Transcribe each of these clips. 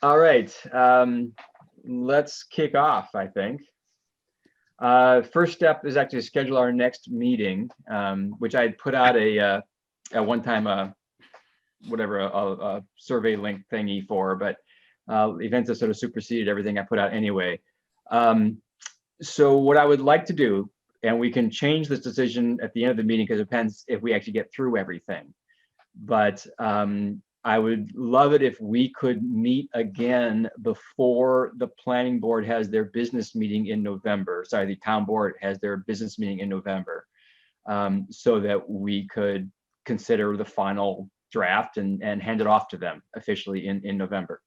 All right, let's kick off, I think. First step is actually to schedule our next meeting, which I had put out at one time, a survey link thingy for, but events have sort of superseded everything I put out anyway. So what I would like to do, and we can change this decision at the end of the meeting because it depends if we actually get through everything. But I would love it if we could meet again before the planning board has their business meeting in November. Sorry, the town board has their business meeting in November, so that we could consider the final draft and hand it off to them officially in November.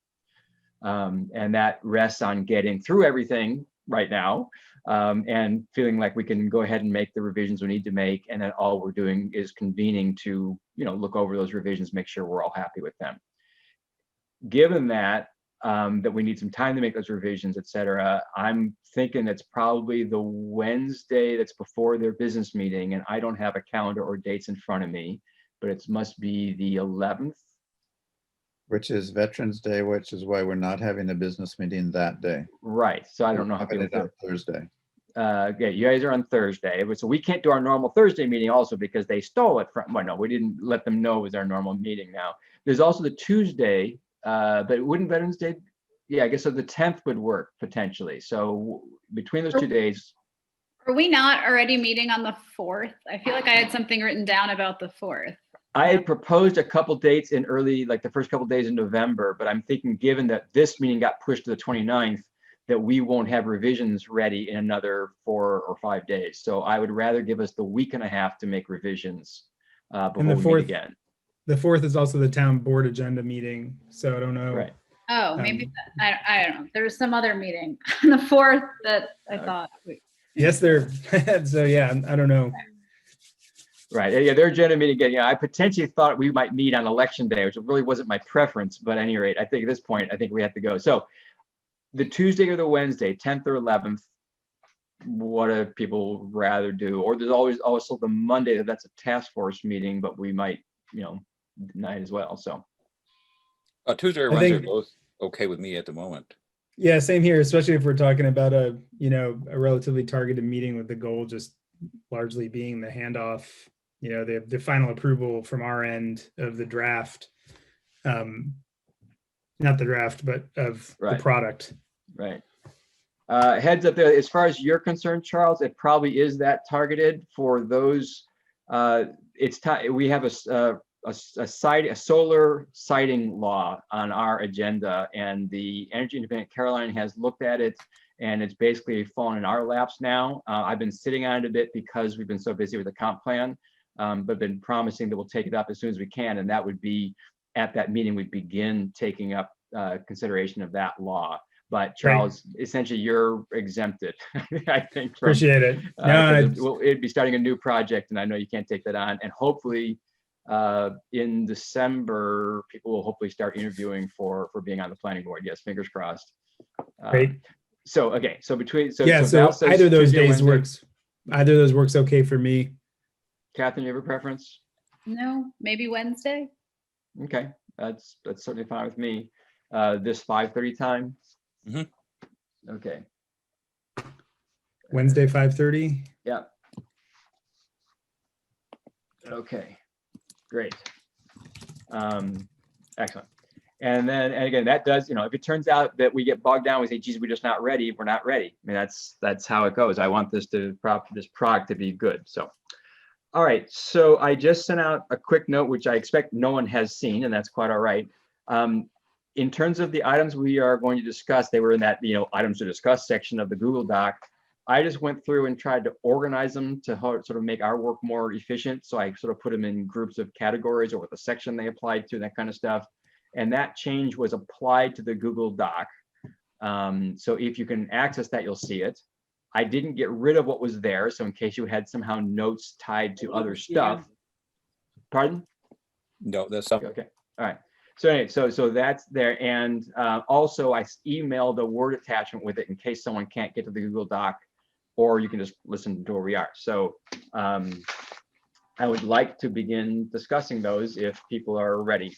And that rests on getting through everything right now, and feeling like we can go ahead and make the revisions we need to make, and then all we're doing is convening to, look over those revisions, make sure we're all happy with them. Given that that we need some time to make those revisions, et cetera, I'm thinking it's probably the Wednesday that's before their business meeting, and I don't have a calendar or dates in front of me, but it must be the 11th. Which is Veterans Day, which is why we're not having a business meeting that day. Right. So I don't know how Having people it on Thursday. Yeah, you guys are on Thursday, so we can't do our normal Thursday meeting also because they stole it from. Well, no, we didn't let them know it was our normal meeting. Now there's also the Tuesday, but wouldn't Veterans Day? Yeah, I guess so. The 10th would work potentially. So between those 2 days. Are we not already meeting on the 4th? I feel like I had something written down about the 4th. I had proposed a couple dates in early, like the first couple days in November, but I'm thinking given that this meeting got pushed to the 29th, that we won't have revisions ready in another 4 or 5 days. So I would rather give us the week and a half to make revisions before we meet again. The 4th is also the town board agenda meeting, so I don't know. Right. Oh, maybe I don't know. There was some other meeting on the 4th that I thought. Yes, there. So yeah, I don't know. Right. Yeah, their agenda meeting again. Yeah, I potentially thought we might meet on election day, which really wasn't my preference. But at any rate, I think at this point, I think we have to go. So the Tuesday or the Wednesday, 10th or 11th, what do people rather do? Or there's always also the Monday, that's a task force meeting, but we might, deny as well. So Tuesday or Wednesday are both okay with me at the moment. Yeah, same here, especially if we're talking about a relatively targeted meeting with the goal just largely being the handoff, the final approval from our end of the draft, not the draft, but of the product. Right. Heads up there, as far as you're concerned, Charles, it probably is that targeted for those. It's time we have a solar siting law on our agenda, and the Energy Independent Caroline has looked at it, and it's basically fallen in our laps now. I've been sitting on it a bit because we've been so busy with the comp plan, but been promising that we'll take it up as soon as we can, and that would be at that meeting we'd begin taking up consideration of that law. But Charles, essentially you're exempted, I think. Appreciate it. It'd be starting a new project, and I know you can't take that on. And hopefully in December, people will hopefully start interviewing for being on the planning board. Yes, fingers crossed. Great. So okay, so either of those days works. Either of those works okay for me. Catherine, you have a preference? No, maybe Wednesday. Okay, that's certainly fine with me. This 5:30 time. Mm-hmm. Okay. Wednesday 5:30. Yeah. Okay. Great. Excellent. And again, that does, if it turns out that we get bogged down, we say, geez, we're just not ready. We're not ready. I mean, that's how it goes. I want this product to be good. So, all right. So I just sent out a quick note, which I expect no one has seen, and that's quite all right. In terms of the items we are going to discuss, they were in that, items to discuss section of the Google Doc. I just went through and tried to organize them to sort of make our work more efficient. So I sort of put them in groups of categories or with the section they applied to, that kind of stuff. And that change was applied to the Google Doc. So if you can access that, you'll see it. I didn't get rid of what was there. So in case you had somehow notes tied to other stuff. Pardon? No, that's something. Okay. All right. So anyway, so that's there. And also I emailed a Word attachment with it in case someone can't get to the Google Doc, or you can just listen to where we are. So I would like to begin discussing those if people are ready.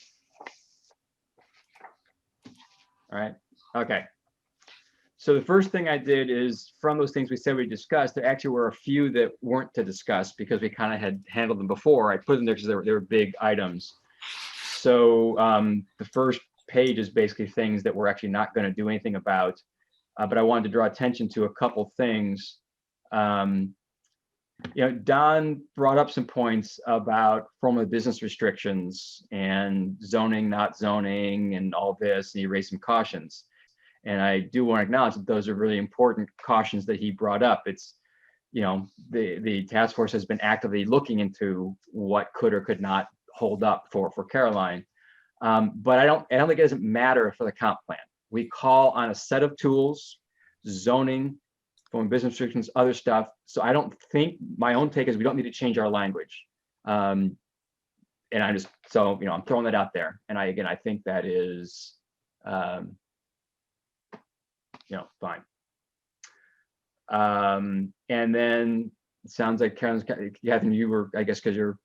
All right, okay. So the first thing I did is from those things we said we discussed, there actually were a few that weren't to discuss because we kind of had handled them before. I put them there because they were big items. So the first page is basically things that we're actually not going to do anything about. But I wanted to draw attention to a couple things. Don brought up some points about formal business restrictions and zoning, not zoning, and all this, and he raised some cautions. And I do want to acknowledge that those are really important cautions that he brought up. It's, the task force has been actively looking into what could or could not hold up for Caroline. But I don't think it doesn't matter for the comp plan. We call on a set of tools, zoning, formal business restrictions, other stuff. So I don't think, my own take is we don't need to change our language. And I'm just, so, I'm throwing that out there. And I think that is, fine. And then it sounds like Karen's, Catherine, you were, I guess, because you're,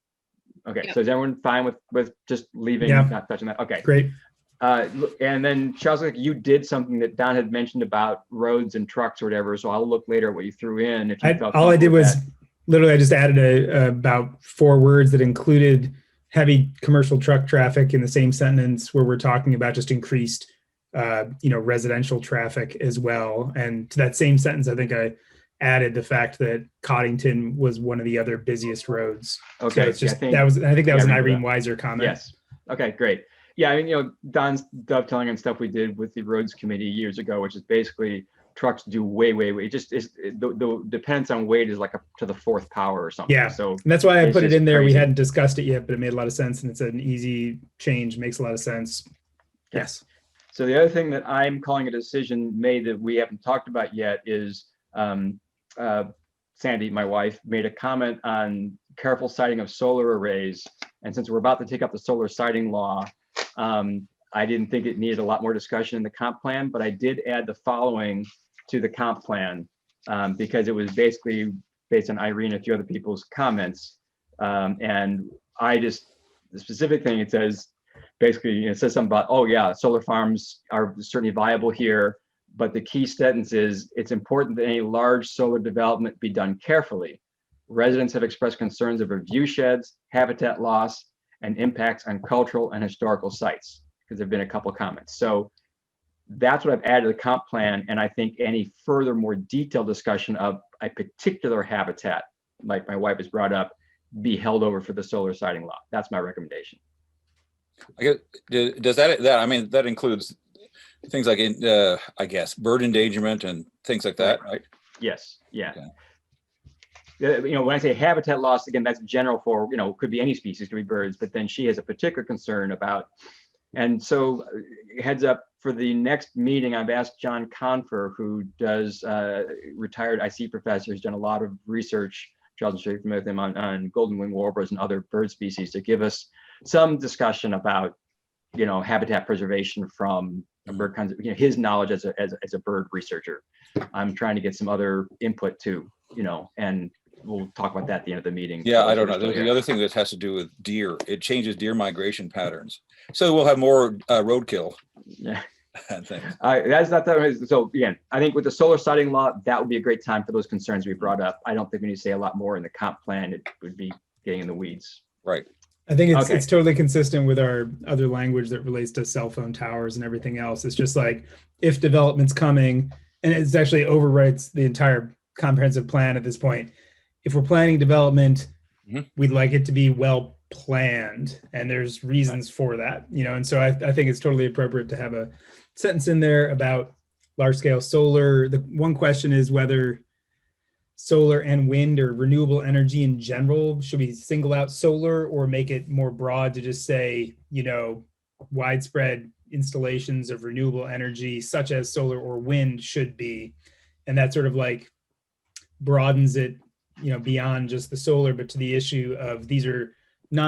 okay. Yep. So is everyone fine with just leaving, Yeah. not touching that? Okay. Great. And then Charles, like you did something that Don had mentioned about roads and trucks or whatever. So I'll look later at what you threw in. If you felt All I did comfortable with was that. literally I just added about 4 words that included heavy commercial truck traffic in the same sentence where we're talking about just increased, residential traffic as well. And to that same sentence, I think I added the fact that Coddington was one of the other busiest roads. Okay. So it's just, I think that was an I remember Irene that. Weiser comment. Yes. Okay, great. Yeah, I mean, Don's dovetailing on stuff we did with the roads committee years ago, which is basically trucks do way. It just is the depends on weight is like up to the 4th power or something. Yeah. So And that's why I It's put it just in there. We crazy. hadn't discussed it yet, but it made a lot of sense. And it's an easy change, makes a lot of sense. Yes. So the other thing that I'm calling a decision made that we haven't talked about yet is Sandy, my wife, made a comment on careful siting of solar arrays. And since we're about to take up the solar siting law, I didn't think it needed a lot more discussion in the comp plan, but I did add the following to the comp plan because it was basically based on Irene and a few other people's comments. And the specific thing it says, basically, it says something about, oh yeah, solar farms are certainly viable here, but the key sentence is, it's important that any large solar development be done carefully. Residents have expressed concerns over view sheds, habitat loss, and impacts on cultural and historical sites, because there've been a couple of comments. So that's what I've added to the comp plan. And I think any further more detailed discussion of a particular habitat, like my wife has brought up, be held over for the solar siting law. That's my recommendation. I guess, does that includes things like, I guess, bird endangerment and things like that, right? Yes, yeah. Okay. When I say habitat loss, again, that's general for, could be any species, could be birds, but then she has a particular concern about, and so heads up for the next meeting, I've asked John Confer, who does retired IC professor, who's done a lot of research, Charles, I'm sure you're familiar with him, on golden winged warblers and other bird species, to give us some discussion about, habitat preservation from bird kinds of, his knowledge as a bird researcher. I'm trying to get some other input too, and we'll talk about that at the end of the meeting. Yeah, I don't know. The other thing that has to do with deer, it changes deer migration patterns. So we'll have more roadkill Yeah. and things. That's not that. So again, I think with the solar siting law, that would be a great time for those concerns we brought up. I don't think we need to say a lot more in the comp plan. It would be getting in the weeds. Right. I think Okay. it's totally consistent with our other language that relates to cell phone towers and everything else. It's just like, if development's coming, and it's actually overwrites the entire comprehensive plan at this point. If we're planning development, we'd like it to be well planned, and there's reasons for that, and so I think it's totally appropriate to have a sentence in there about large scale solar. The one question is whether solar and wind or renewable energy in general, should we single out solar or make it more broad to just say, widespread installations of renewable energy such as solar or wind should be, and that sort of like broadens it, beyond just the solar, but to the issue of these are these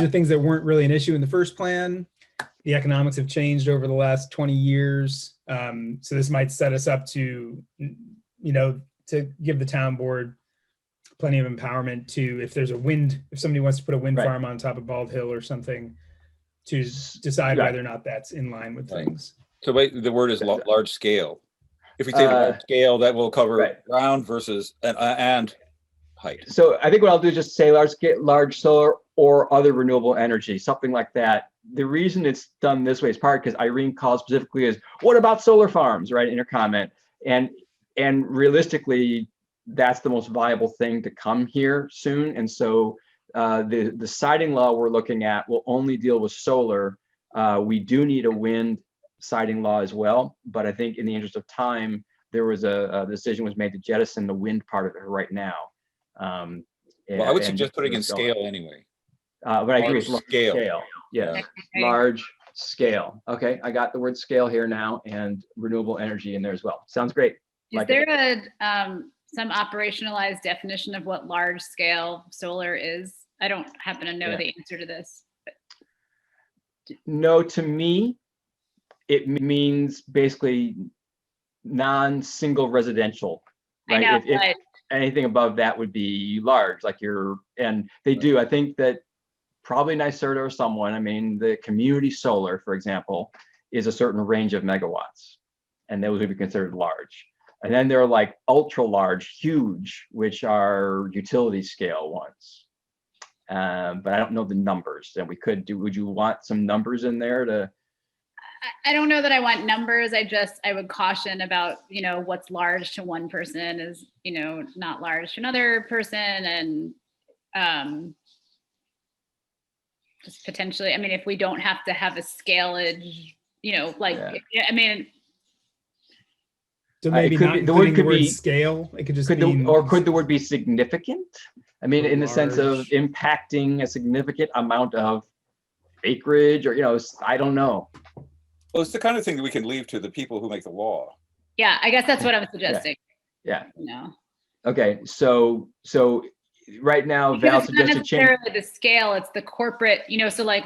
are things that weren't really an issue in the first plan. The economics have changed over the last 20 years. So this might set us up to, to give the town board plenty of empowerment to, if somebody wants to put a wind Right. farm on top of Bald Hill or something, to decide Right. whether or not that's in line with Right. things. So wait, the word is large scale. If we say large scale, that will cover right. ground versus and height. So I think what I'll do is just say large solar or other renewable energy, something like that. The reason it's done this way is part because Irene called specifically is, what about solar farms, right, in her comment? And realistically, that's the most viable thing to come here soon. And so the siting law we're looking at will only deal with solar. We do need a wind siting law as well, but I think in the interest of time, there was a decision was made to jettison the wind part of it right now. Well, I would suggest putting in scale anyway. But I agree with Large large scale. scale. Yes, Okay. large scale. Okay, I got the word scale here now and renewable energy in there as well. Sounds great. Is Like there it. some operationalized definition of what large scale solar is? I don't happen to know Yeah. the answer to this. No, to me, it means basically non-single residential. I Right? know, If but anything above that would be large, like and they do. I think that probably NYSERDA or someone, I mean, the community solar, for example, is a certain range of megawatts, and those would be considered large. And then there are like ultra large, huge, which are utility scale ones. But I don't know the numbers. And would you want some numbers in there to? I don't know that I want numbers. I would caution about, what's large to one person is, not large to another person. And just potentially, I mean, if we don't have to have a scaleage, Yeah. I mean, So maybe It could not be- the word including the could word be- scale. It could just Could mean the word be significant? I mean, in the sense of Large. impacting a significant amount of acreage, or I don't know. Well, it's the kind of thing that we can leave to the people who make the law. yeah, I guess that's what I'm suggesting. Yeah. No. Okay, so right now Val Because it's not suggested change. necessarily the scale, it's the corporate, so like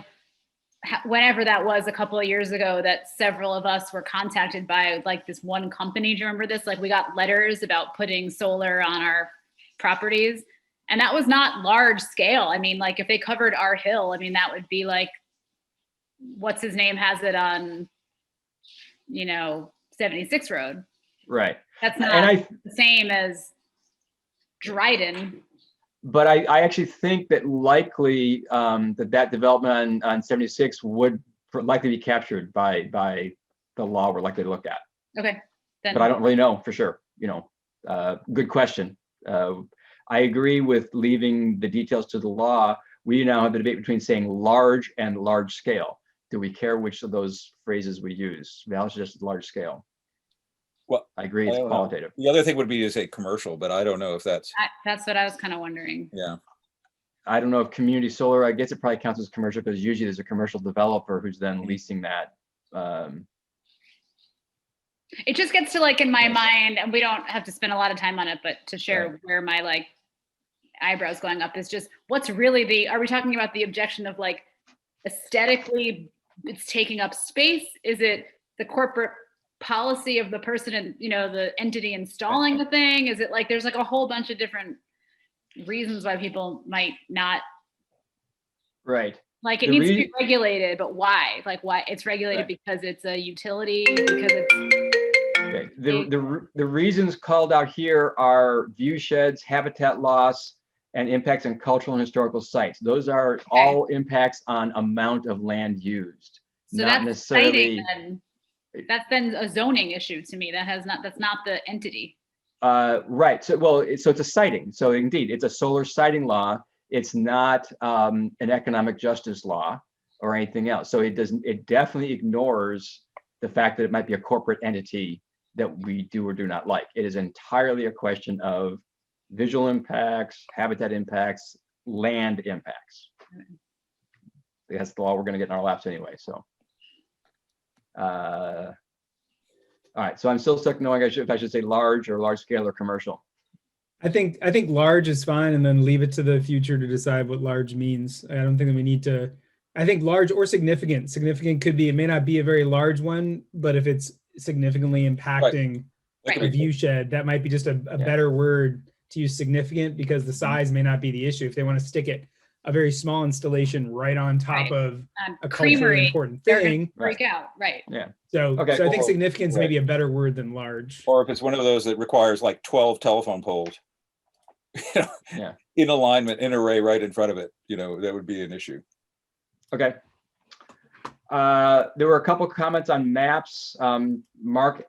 whenever that was a couple of years ago that several of us were contacted by like this one company. Do you remember this? Like we got letters about putting solar on our properties, and that was not large scale. I mean, like if they covered our hill, I mean, that would be like, what's his name has it on, 76 Road. Right. That's And not the same as Dryden. But I actually think that likely that development on 76 would likely be captured by the law we're likely to look at. Okay. Then But I don't really know for sure. Good question. I agree with leaving the details to the law. We now have the debate between saying large and large scale. Do we care which of those phrases we use? Val suggested large scale. Well, I agree, I it's don't know. qualitative. The other thing would be to say commercial, but I don't know if that's, that's what I was kind of wondering. yeah. I don't know if community solar, I guess it probably counts as commercial because usually there's a commercial developer who's then leasing that. It just gets to like in my mind, and we don't have to spend a lot of time on it, but to share Right. where my like eyebrows going up is just what's really are we talking about the objection of like aesthetically it's taking up space? Is it the corporate policy of the person and the entity installing the thing? Is it like there's like a whole bunch of different reasons why people might not Right. like it The needs to rea- be regulated, but why? Like why it's regulated Right. because it's a utility, because it's Okay. The reasons called out here are view sheds, habitat loss, and impacts on cultural and historical sites. Those are all impacts on amount of land used. so Not that's citing necessarily, then. That's then a zoning issue to me. That's not the entity. right. So it's a siting. So indeed, it's a solar siting law. It's not an economic justice law or anything else. So it definitely ignores the fact that it might be a corporate entity that we do or do not like. It is entirely a question of visual impacts, habitat impacts, land impacts. That's the law we're going to get in our laps anyway. So, all right. So I'm still stuck knowing if I should say large or large scale or commercial. I think large is fine, and then leave it to the future to decide what large means. I don't think that we need to. I think large or significant. Significant could be, it may not be a very large one, but if it's significantly impacting That could a be- view shed, that might be just a better word to use significant, because the size may not be the issue. If they want to stick it a very small installation right on top Right. of a culturally Creamery, important they're gonna thing. freak out, right? So, Okay. so I think Or- significance right. may be a better word than large. Or if it's one of those that requires like 12 telephone poles, you know, Yeah. in alignment, in array right in front of it, you know, that would be an issue. Okay. There were a couple comments on maps. Mark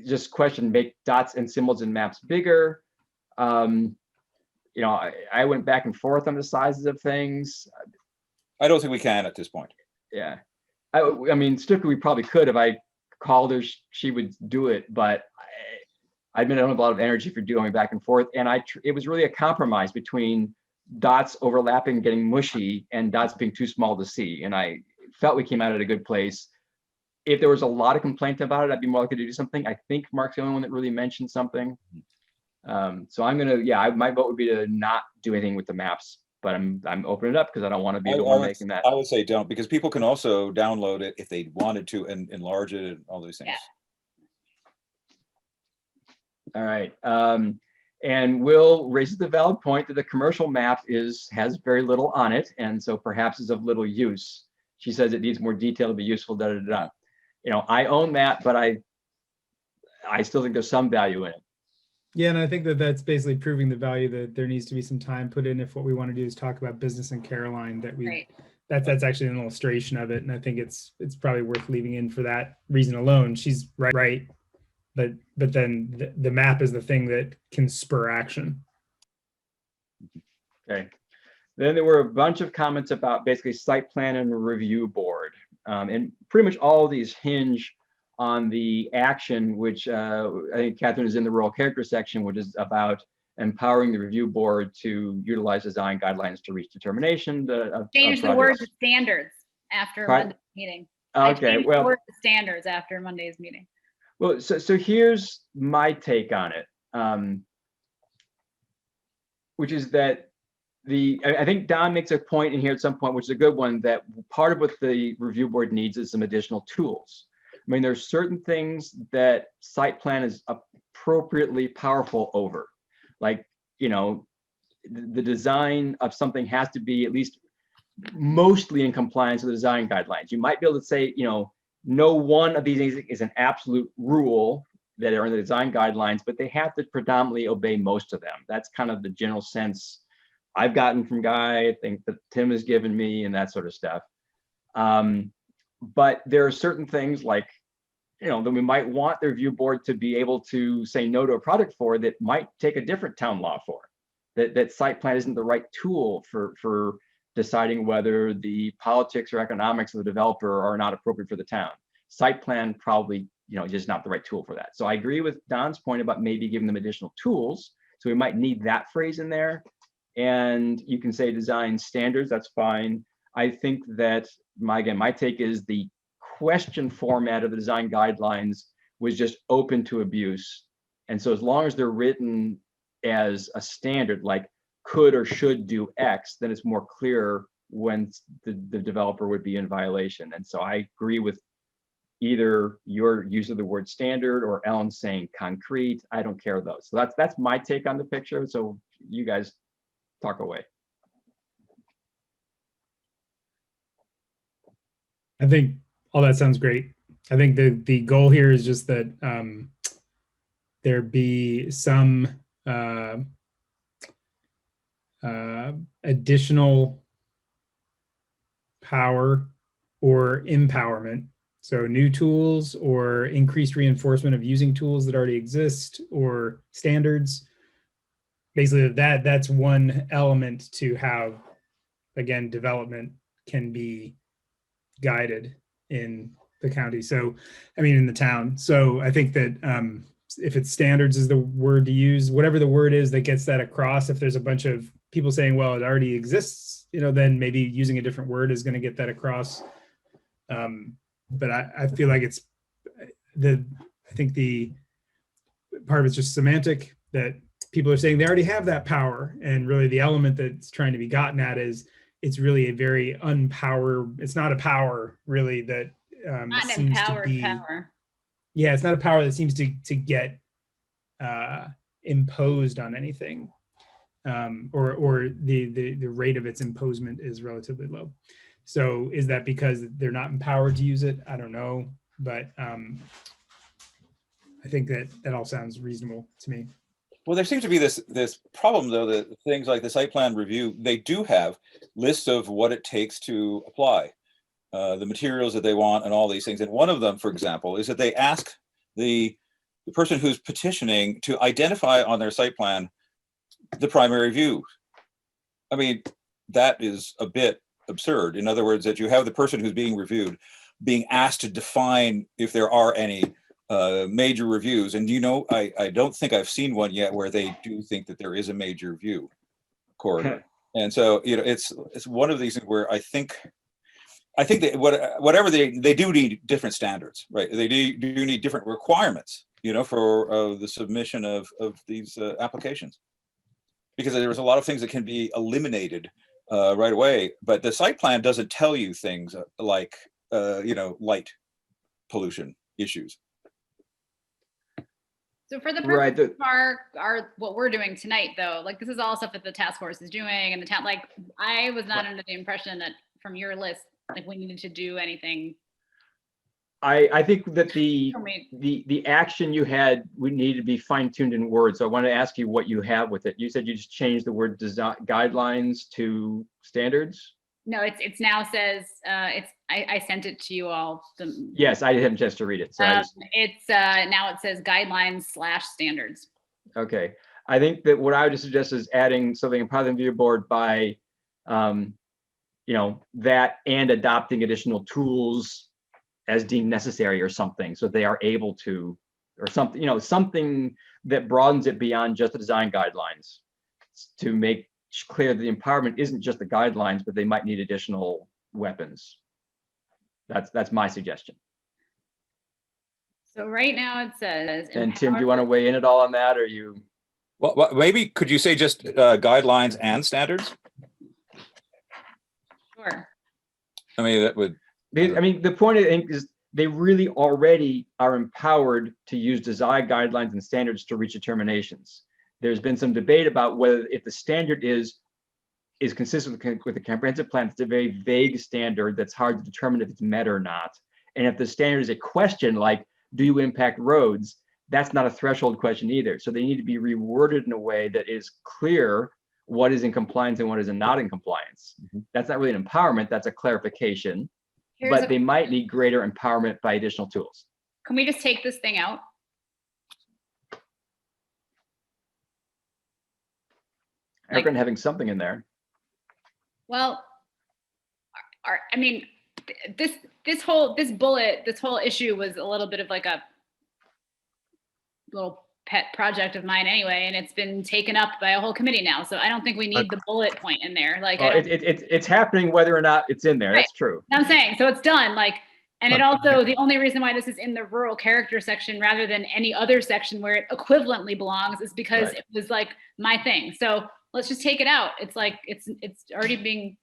just questioned, make dots and symbols in maps bigger. You know, I went back and forth on the sizes of things. I don't think we can at this point. Yeah. I mean, strictly, we probably could. If I called her, she would do it, but I admit I don't have a lot of energy for doing back and forth. And it was really a compromise between dots overlapping, getting mushy, and dots being too small to see. And I felt we came out at a good place. If there was a lot of complaint about it, I'd be more likely to do something. I think Mark's the only one that really mentioned something. So I'm gonna, my vote would be to not do anything with the maps, but I'm opening it up because I don't want to be the one making that. I would say don't, because people can also download it if they wanted to and enlarge it and all these things. Yeah. All right. And Will raises the valid point that the commercial map has very little on it, and so perhaps is of little use. She says it needs more detail to be useful. Da, da, da, da. You know, I own that, but I still think there's some value in it. Yeah, and I think that that's basically proving the value that there needs to be some time put in if what we want to do is talk about business in Caroline, that we Right. that's actually an illustration of it, and I think it's probably worth leaving in for that reason alone. She's right, but then the map is the thing that can spur action. Okay. Then there were a bunch of comments about basically site plan and review board. And pretty much all of these hinge on the action, which I think Catherine is in the rural character section, which is about empowering the review board to utilize design guidelines to reach determination. Change the word to standards after Pardon? Monday's meeting. I Okay, changed the well, word to standards after Monday's meeting. well, so here's my take on it, which is that I think Don makes a point in here at some point, which is a good one, that part of what the review board needs is some additional tools. I mean, there's certain things that site plan is appropriately powerful over. Like, you know, the design of something has to be at least mostly in compliance with the design guidelines. You might be able to say, you know, no one of these things is an absolute rule that are in the design guidelines, but they have to predominantly obey most of them. That's kind of the general sense I've gotten from Guy, I think that Tim has given me, and that sort of stuff. But there are certain things like, you know, that we might want the review board to be able to say no to a project for that might take a different town law for. That site plan isn't the right tool for deciding whether the politics or economics of the developer are not appropriate for the town. Site plan probably, you know, just not the right tool for that. So I agree with Don's point about maybe giving them additional tools. So we might need that phrase in there. And you can say design standards, that's fine. I think that my take is the question format of the design guidelines was just open to abuse. And so as long as they're written as a standard, like could or should do X, then it's more clear when the developer would be in violation. And so I agree with either your use of the word standard or Ellen saying concrete. I don't care those. So that's my take on the picture. So you guys talk away. I think all that sounds great. I think the goal here is just that there be some additional power or empowerment. So new tools or increased reinforcement of using tools that already exist or standards. Basically, that's one element to how, again, development can be guided in the county. So, I mean, in the town. So I think that if it's standards is the word to use, whatever the word is that gets that across, if there's a bunch of people saying, well, it already exists, you know, then maybe using a different word is going to get that across. But I feel like I think the part of it's just semantic, that people are saying they already have that power. And really the element that's trying to be gotten at is it's really a very it's not a power really that Not an seems to empowered be, power. yeah, it's not a power that seems to get imposed on anything. or the rate of its imposement is relatively low. So is that because they're not empowered to use it? I don't know, but I think that all sounds reasonable to me. Well, there seems to be this problem, though, that things like the site plan review, they do have lists of what it takes to apply, the materials that they want and all these things. And one of them, for example, is that they ask the person who's petitioning to identify on their site plan the primary view. I mean, that is a bit absurd. In other words, that you have the person who's being reviewed being asked to define if there are any major reviews. And I don't think I've seen one yet where they do think that there is a major view corridor. And so, it's one of these things where I think that whatever they do need different standards, right? They do need different requirements, for the submission of these applications, because there's a lot of things that can be eliminated right away. But the site plan doesn't tell you things like, light pollution issues. So for the Right, purpose of our what we're doing tonight, though, like this is all stuff that the task force is doing, and the town. Like I was not under the impression that from your list, like we needed to do anything. I think that the For me. action you had would need to be fine tuned in words. So I want to ask you what you have with it. You said you just changed the word design guidelines to standards. No, it's now says I sent it to you all. Yes, I didn't have a chance to read it. So It's now it says guidelines/standards. okay. I think that what I would suggest is adding something in part of the review board by, that and adopting additional tools as deemed necessary or something, so they are able to, or something, something that broadens it beyond just the design guidelines to make clear that the empowerment isn't just the guidelines, but they might need additional weapons. That's my suggestion. So right now it says. And Tim, do you want to weigh in at all on that, or you? Well, maybe could you say just guidelines and standards? Sure. I mean, that would. The point I think is they really already are empowered to use design guidelines and standards to reach determinations. There's been some debate about whether if the standard is consistent with the comprehensive plan, it's a very vague standard that's hard to determine if it's met or not. And if the standard is a question like, do you impact roads? That's not a threshold question either. So they need to be reworded in a way that is clear what is in compliance and what is not in compliance. Mm-hmm. That's not really an empowerment, that's a clarification. But they might need greater empowerment by additional tools. Can we just take this thing out? I've been having something in there. Well, this whole issue was a little bit of like a little pet project of mine anyway, and it's been taken up by a whole committee now. So I don't think we need the bullet point in there. Like it's happening whether or not it's in there. Right. That's true. I'm saying, so it's done. And it also, the only reason why this is in the rural character section rather than any other section where it equivalently belongs is because Right. it was like my thing. So let's just take it out. It's like, it's already being.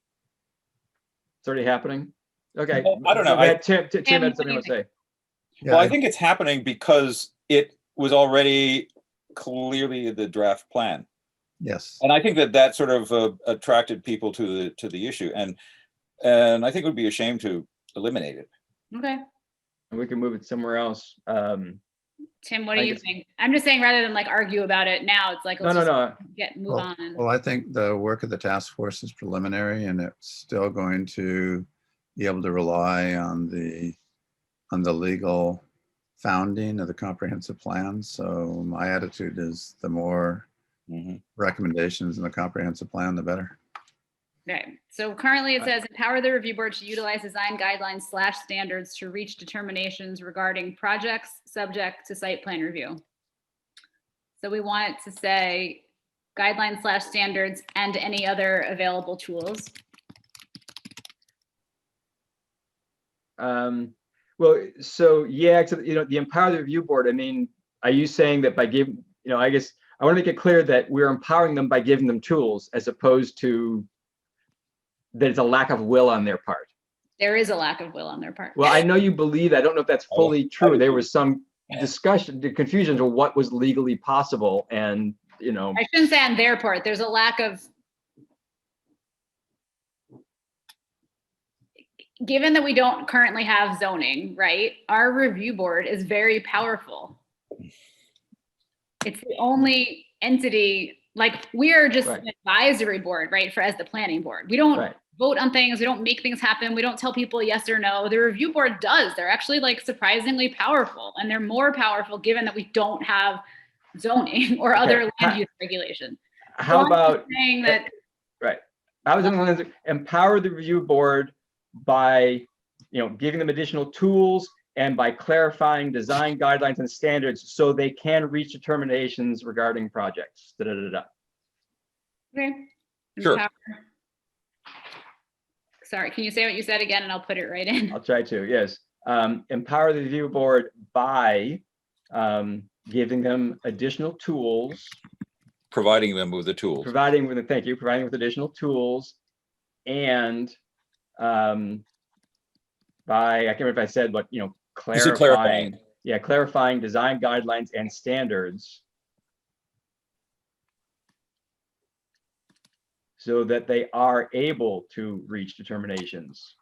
It's already happening. Okay. Well, I don't know. Tim Tim, had what do something you to say. Yeah, Well, I think it's happening because it was already clearly the draft plan. yes. And I think that sort of attracted people to the issue, and I think it would be a shame to eliminate it. Okay. And we can move it somewhere else. Tim, what do I you guess- think? I'm just saying, rather than like argue about it now, it's like, No, let's no, just no. move Well, on. well, I think the work of the task force is preliminary, and it's still going to be able to rely on the legal founding of the comprehensive plan. So my attitude is the more Mhm. recommendations in the comprehensive plan, the better. Okay, so currently it says empower the review board to utilize design guidelines/standards to reach determinations regarding projects subject to site plan review. So we want it to say guidelines/standards and any other available tools. Well, so yeah, except, the empower the review board. I mean, are you saying that by giving, I guess I want to make it clear that we're empowering them by giving them tools as opposed to that it's a lack of will on their part. There is a lack of will on their part. Well, I know you believe, I don't know if that's fully true. There was some Yeah. discussion, the confusion of what was legally possible. And you know, I shouldn't say on their part. There's a lack of, given that we don't currently have zoning, right? Our review board is very powerful. It's the only entity, like we are just Right. an advisory board, right? For as the planning board, we don't right. vote on things. We don't make things happen. We don't tell people yes or no. The review board does. They're actually like surprisingly powerful, and they're more powerful given that we don't have zoning or other Okay. land use regulation. How So I'm just about, saying that? right. I was going to empower the review board by, you know, giving them additional tools and by clarifying design guidelines and standards so they can reach determinations regarding projects. Da, da, da, da. Okay. Sure. Empower. Sorry, can you say what you said again and I'll put it right in? I'll try to, yes. Empower the review board by giving them additional tools, Providing them with the tools. providing with, thank you, providing with additional tools, and by, I can't remember if I said, but, you know, You said clarifying, clarifying. yeah, clarifying design guidelines and standards so that they are able to reach determinations,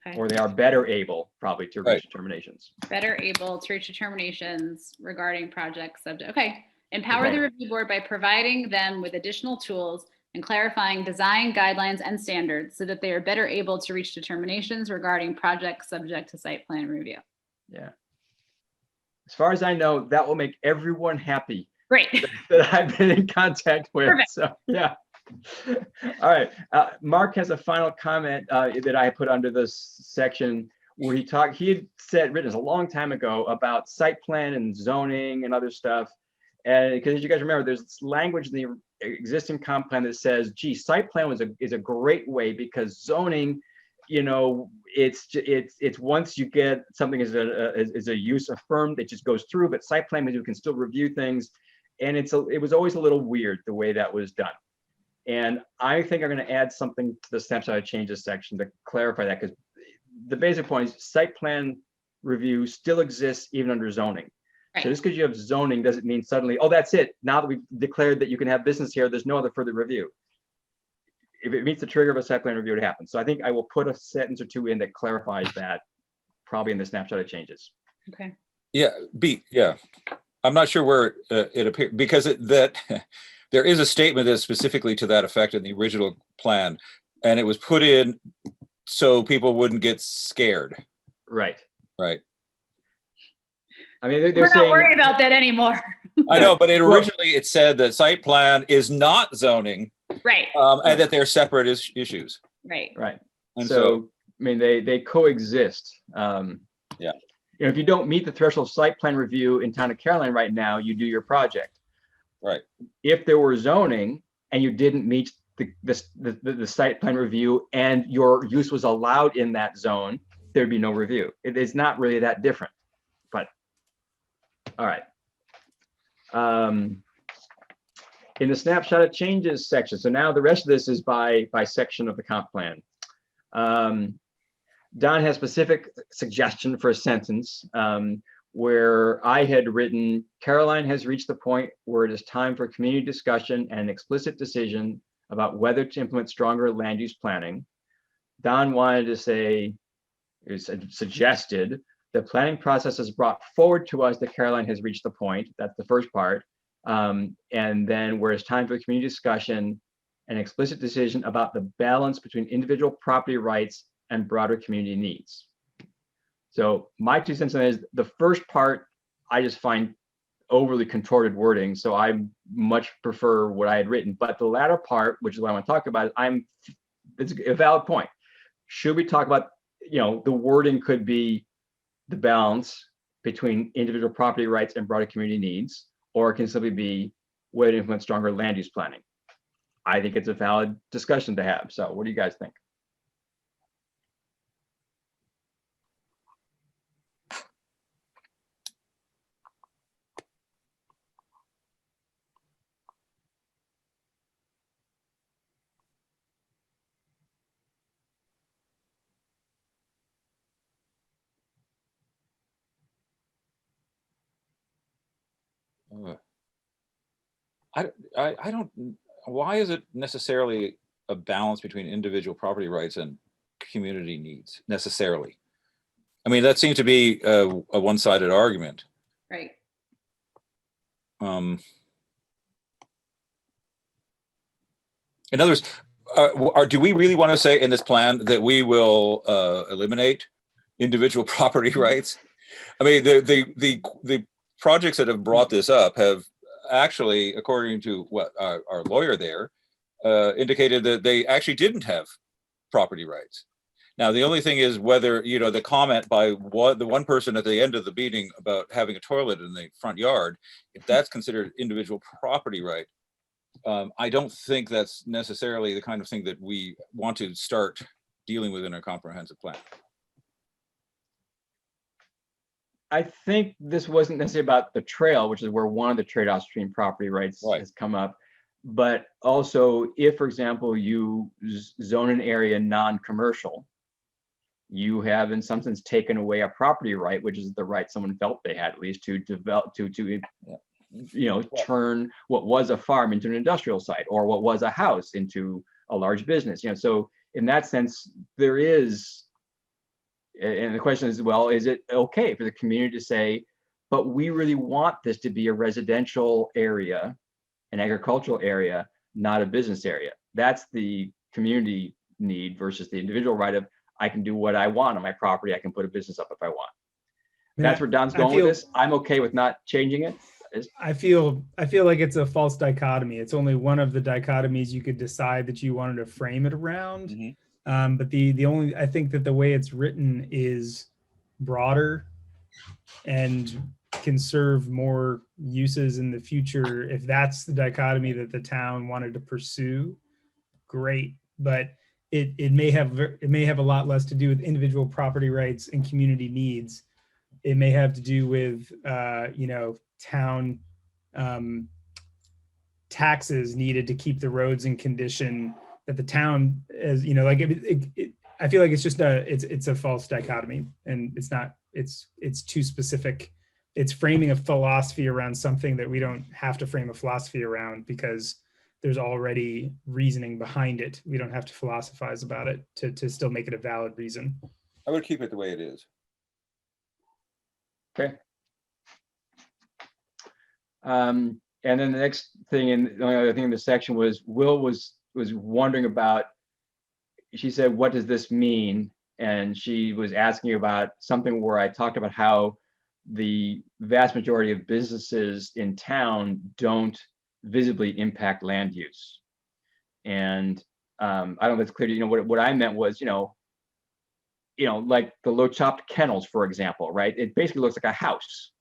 Okay. or they are better able probably to reach Right. determinations. Better able to reach determinations regarding project subject. Okay. Empower Okay. the review board by providing them with additional tools and clarifying design guidelines and standards so that they are better able to reach determinations regarding projects subject to site plan review. Yeah. As far as I know, that will make everyone happy Great. that I've been in contact with. Perfect. So, yeah. All right. Mark has a final comment that I put under this section where he had said, written this a long time ago about site plan and zoning and other stuff. And because as you guys remember, there's this language in the existing comp plan that says, gee, site plan is a great way because zoning, you know, it's once you get something as a use affirmed, it just goes through, but site plan means you can still review things. And it was always a little weird the way that was done. And I think I'm going to add something to the snapshot changes section to clarify that, because the basic point is site plan review still exists even under zoning. Right. So just because you have zoning doesn't mean suddenly, oh, that's it. Now that we've declared that you can have business here, there's no other further review. If it meets the trigger of a site plan review, it happens. So I think I will put a sentence or two in that clarifies that, probably in the snapshot of changes. Okay. Yeah, yeah. I'm not sure where it appears, because there is a statement that's specifically to that effect in the original plan, and it was put in so people wouldn't get scared. Right. Right. I mean, they're We're not saying, worried about that anymore. I know, but originally it said that site plan is not zoning, Right. and that they're separate issues. Right. right. And So, I mean, they coexist. Yeah. You know, if you don't meet the threshold of site plan review in town of Caroline right now, you do your project. Right. If there were zoning and you didn't meet the site plan review and your use was allowed in that zone, there'd be no review. It is not really that different, but all right. In the snapshot of changes section, so now the rest of this is by section of the comp plan. Don has specific suggestion for a sentence where I had written, Caroline has reached the point where it is time for community discussion and an explicit decision about whether to implement stronger land use planning. Don wanted to say, suggested, the planning process has brought forward to us that Caroline has reached the point. That's the first part. And then where it's time for community discussion, an explicit decision about the balance between individual property rights and broader community needs. So my 2 cents on that is the first part, I just find overly contorted wording. So I much prefer what I had written, but the latter part, which is what I want to talk about, it's a valid point. Should we talk about, you know, the wording could be the balance between individual property rights and broader community needs, or it can simply be way to implement stronger land use planning. I think it's a valid discussion to have. So what do you guys think? I don't, why is it necessarily a balance between individual property rights and community needs necessarily? I mean, that seems to be a one-sided argument. Right. In other words, do we really want to say in this plan that we will eliminate individual property rights? I mean, the projects that have brought this up have actually, according to what our lawyer there indicated, that they actually didn't have property rights. Now, the only thing is whether, you know, the comment by the one person at the end of the meeting about having a toilet in the front yard, if that's considered individual property right, I don't think that's necessarily the kind of thing that we want to start dealing with in a comprehensive plan. I think this wasn't necessarily about the trail, which is where one of the trade-offs between property rights Right. has come up. But also, if, for example, you zone an area non-commercial, you have in some sense taken away a property right, which is the right someone felt they had at least to develop, to you know, turn what was a farm into an industrial site, or what was a house into a large business. You know, so in that sense, there is, and the question is, well, is it okay for the community to say, but we really want this to be a residential area, an agricultural area, not a business area? That's the community need versus the individual right of, I can do what I want on my property. I can put a business up if I want. That's where Don's going with this. I'm okay with not changing it. I feel like it's a false dichotomy. It's only one of the dichotomies you could decide that you wanted to frame it around. Mm-hmm. But the only, I think that the way it's written is broader and can serve more uses in the future. If that's the dichotomy that the town wanted to pursue, great. But it may have a lot less to do with individual property rights and community needs. It may have to do with you know, town taxes needed to keep the roads in condition that the town, as you know, like I feel like it's just it's a false dichotomy, and it's not, it's too specific. It's framing a philosophy around something that we don't have to frame a philosophy around, because there's already reasoning behind it. We don't have to philosophize about it to still make it a valid reason. I would keep it the way it is. Okay. And then the next thing, and the only other thing in this section was, Will was wondering about, she said, what does this mean? And she was asking about something where I talked about how the vast majority of businesses in town don't visibly impact land use. And I don't know if it's clear to you, know, what I meant was, you know, like the low chopped kennels, for example, right? It basically looks like a house.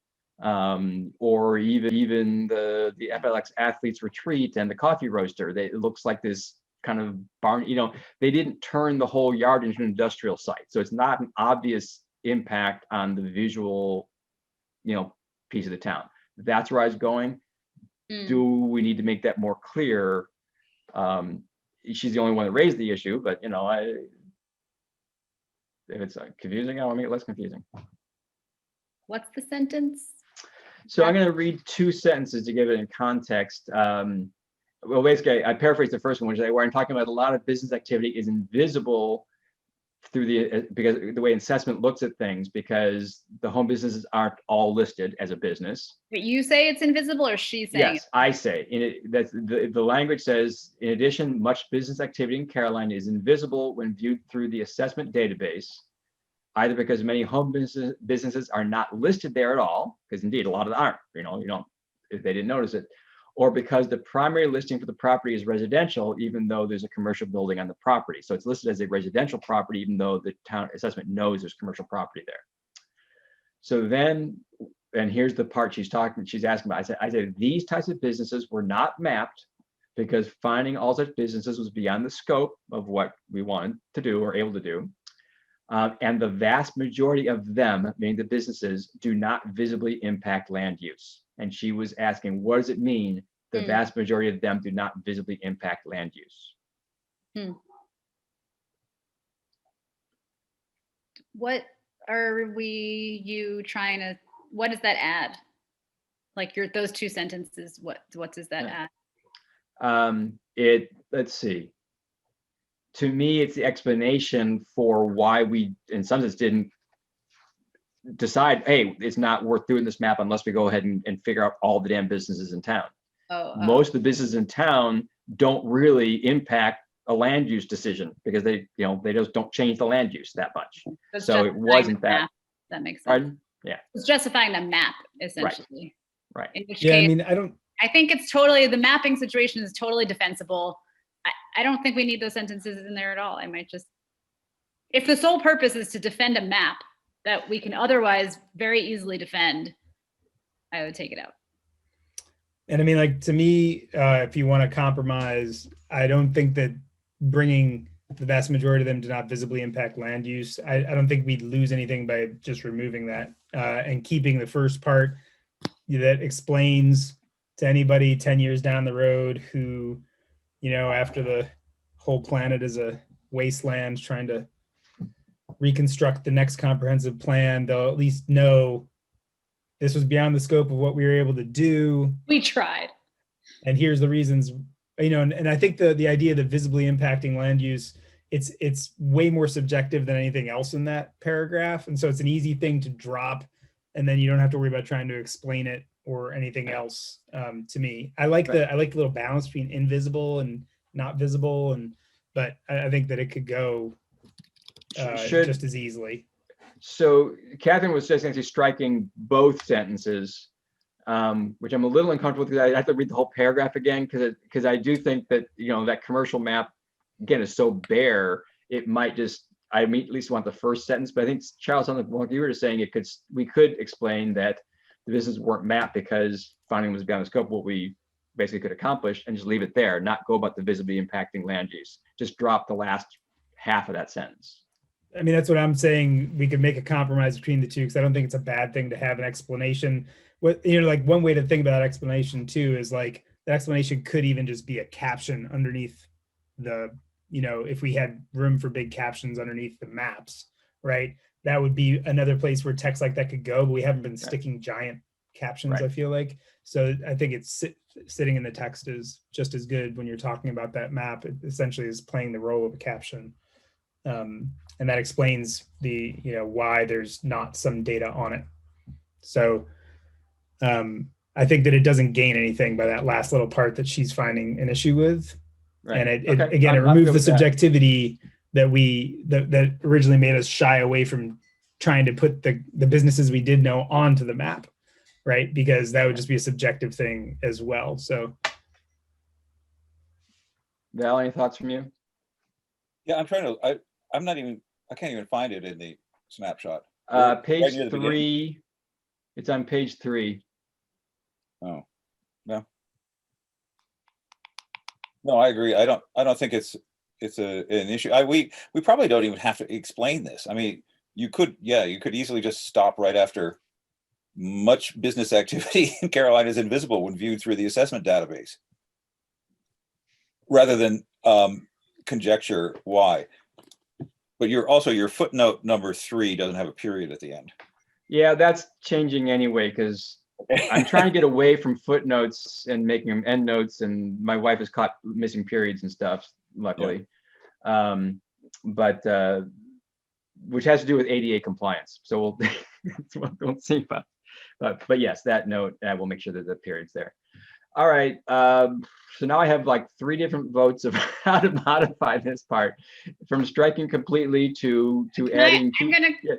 Or even the FLX Athletes Retreat and the coffee roaster, it looks like this kind of barn, you know, they didn't turn the whole yard into an industrial site. So it's not an obvious impact on the visual, you know, piece of the town. That's where I was going. Do we need to make that more clear? She's the only one that raised the issue, but you know, if it's confusing, I want to make it less confusing. What's the sentence? So I'm going to read two sentences to give it in context. Well, basically, I paraphrase the first one, which is where I'm talking about a lot of business activity is invisible through because the way assessment looks at things, because the home businesses aren't all listed as a business. But you say it's invisible, or she's saying? Yes, I say. That's the language says, in addition, much business activity in Caroline is invisible when viewed through the assessment database, either because many home businesses are not listed there at all, because indeed a lot of them aren't, you know, if they didn't notice it, or because the primary listing for the property is residential, even though there's a commercial building on the property. So it's listed as a residential property, even though the town assessment knows there's commercial property there. So then, and here's the part she's asking about. I said these types of businesses were not mapped because finding all such businesses was beyond the scope of what we wanted to do or able to do. And the vast majority of them, meaning the businesses, do not visibly impact land use. And she was asking, what does it mean? The vast majority of them do not visibly impact land use. What are you trying to, what does that add? Like those two sentences, what does that add? Let's see. To me, it's the explanation for why we, in some sense, didn't decide, hey, it's not worth doing this map unless we go ahead and figure out all the damn businesses in town. Most of the businesses in town don't really impact a land use decision because they just don't change the land use that much. That's So it justifying wasn't the that. map. That makes sense. Pardon? Yeah, It's justifying the map essentially. right. In which Yeah, I case, mean, I think it's totally, the mapping situation is totally defensible. I don't think we need those sentences in there at all. I might just, if the sole purpose is to defend a map that we can otherwise very easily defend, I would take it out. and I mean, like, to me, if you want to compromise, I don't think that bringing the vast majority of them to not visibly impact land use, I don't think we'd lose anything by just removing that and keeping the first part that explains to anybody 10 years down the road who, after the whole planet is a wasteland trying to reconstruct the next comprehensive plan, they'll at least know this was beyond the scope of what we were able to do. We tried. And here's the reasons, and I think the idea that visibly impacting land use, it's way more subjective than anything else in that paragraph. And so it's an easy thing to drop, and then you don't have to worry about trying to explain it or anything else. To me, I like the little balance between invisible and not visible, but I think that it could go just as easily. So Catherine was just actually striking both sentences, which I'm a little uncomfortable with because I have to read the whole paragraph again because I do think that that commercial map again is so bare, it might just, I at least want the first sentence, but I think Charles, on the point you were just saying, we could explain that the businesses weren't mapped because finding was beyond the scope of what we basically could accomplish, and just leave it there, not go about the visibly impacting land use. Just drop the last half of that sentence. I mean, that's what I'm saying. We could make a compromise between the two because I don't think it's a bad thing to have an explanation. Like one way to think about explanation too is like the explanation could even just be a caption underneath the, if we had room for big captions underneath the maps, right? That would be another place where text like that could go, but we haven't been sticking giant captions, Right. I feel like. So I think it's sitting in the text is just as good when you're talking about that map. It essentially is playing the role of a caption. And that explains the, why there's not some data on it. So I think that it doesn't gain anything by that last little part that she's finding an issue with. Right. And it Okay. again, it I'm removes good the with that. subjectivity that originally made us shy away from trying to put the businesses we did know onto the map, right? Because that would just be a subjective thing as well. So Val, any thoughts from you? Yeah, I'm trying to, I can't even find it in the snapshot. Page Right near the beginning. 3. It's on page 3. Oh, no. No, I agree. I don't think it's an issue. We probably don't even have to explain this. I mean, you could easily just stop right after much business activity in Carolina is invisible when viewed through the assessment database, rather than conjecture why. But your footnote number 3 doesn't have a period at the end. Yeah, that's changing anyway because I'm trying to get away from footnotes and making them endnotes, and my wife is caught missing periods and stuff, luckily. But which has to do with ADA compliance. So we'll see about. But yes, that note, we'll make sure that the period's there. All right. So now I have like 3 different votes of how to modify this part, from striking completely to adding.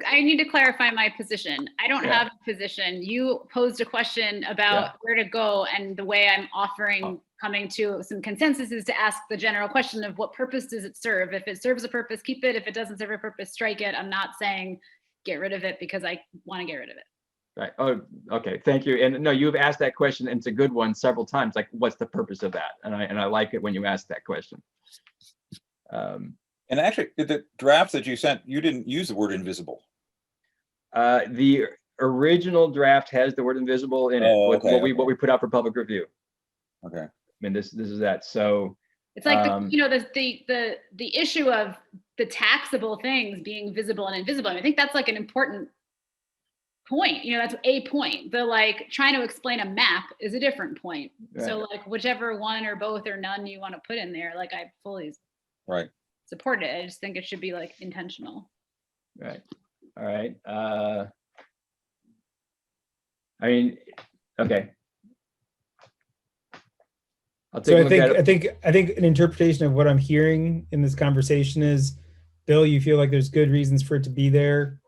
I need to clarify my position. I don't Yeah. have a position. You posed a question about where to go, and the way I'm offering coming to some consensus is to ask the general question of what purpose does it serve? If it serves a purpose, keep it. If it doesn't serve a purpose, strike it. I'm not saying get rid of it because I want to get rid of it. Right. Oh, okay. Thank you. And no, you've asked that question, and it's a good one several times. Like, what's the purpose of that? And I like it when you ask that question. And actually, the draft that you sent, you didn't use the word invisible. The original draft has the word invisible in it. Oh, with okay, what we put out for public review. Okay. I mean, this is that. So It's like the issue of the taxable things being visible and invisible. And I think that's like an important point, that's a point. The like trying to explain a map is a different point. So Right. like whichever one or both or none you want to put in there, like I fully Right. support it. I just think it should be like intentional. Right. All right. I mean, okay. I'll take So a I look think at I it. think I think an interpretation of what I'm hearing in this conversation is, Bill, you feel like there's good reasons for it to be there.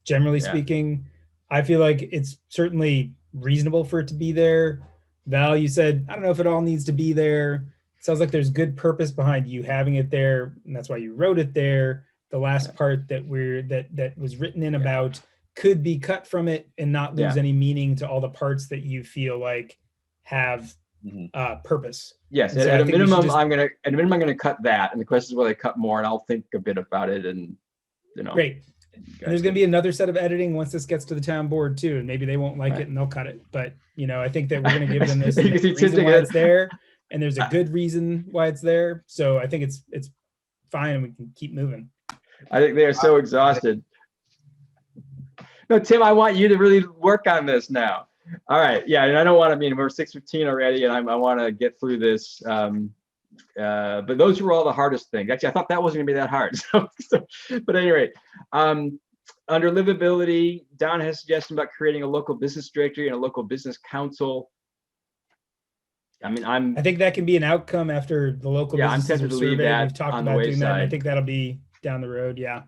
Generally Yeah. speaking, I feel like it's certainly reasonable for it to be there. Val, you said, I don't know if it all needs to be there. Sounds like there's good purpose behind you having it there, and that's why you wrote it there. The last Yeah. part that was written in Yeah. about could be cut from it and not lose Yeah. any meaning to all the parts that you feel like have Mhm. purpose. Yes, And so at I a think we should minimum, just- I'm gonna cut that. And the question is, will they cut more? And I'll think a bit about it and, Great. you And guys there's going can- to be another set of editing once this gets to the town board too, and maybe they won't like Right. it and they'll cut it. But I think that we're going to give them this You can see reason Tim why again. it's there, and there's a good reason why it's there. So I think it's fine, and we can keep moving. I think they are so exhausted. No, Tim, I want you to really work on this now. All right, yeah, and I don't want to, we're 6:15 already, and I want to get through this. But those were all the hardest things. Actually, I thought that wasn't gonna be that hard. But at any rate, under livability, Don has a suggestion about creating a local business directory and a local business council. I think that can be an outcome after the local Yeah, I'm businesses tempted are to leave surveyed. that We've talked on the about doing that, and I wayside. think that'll be down the road. Yeah.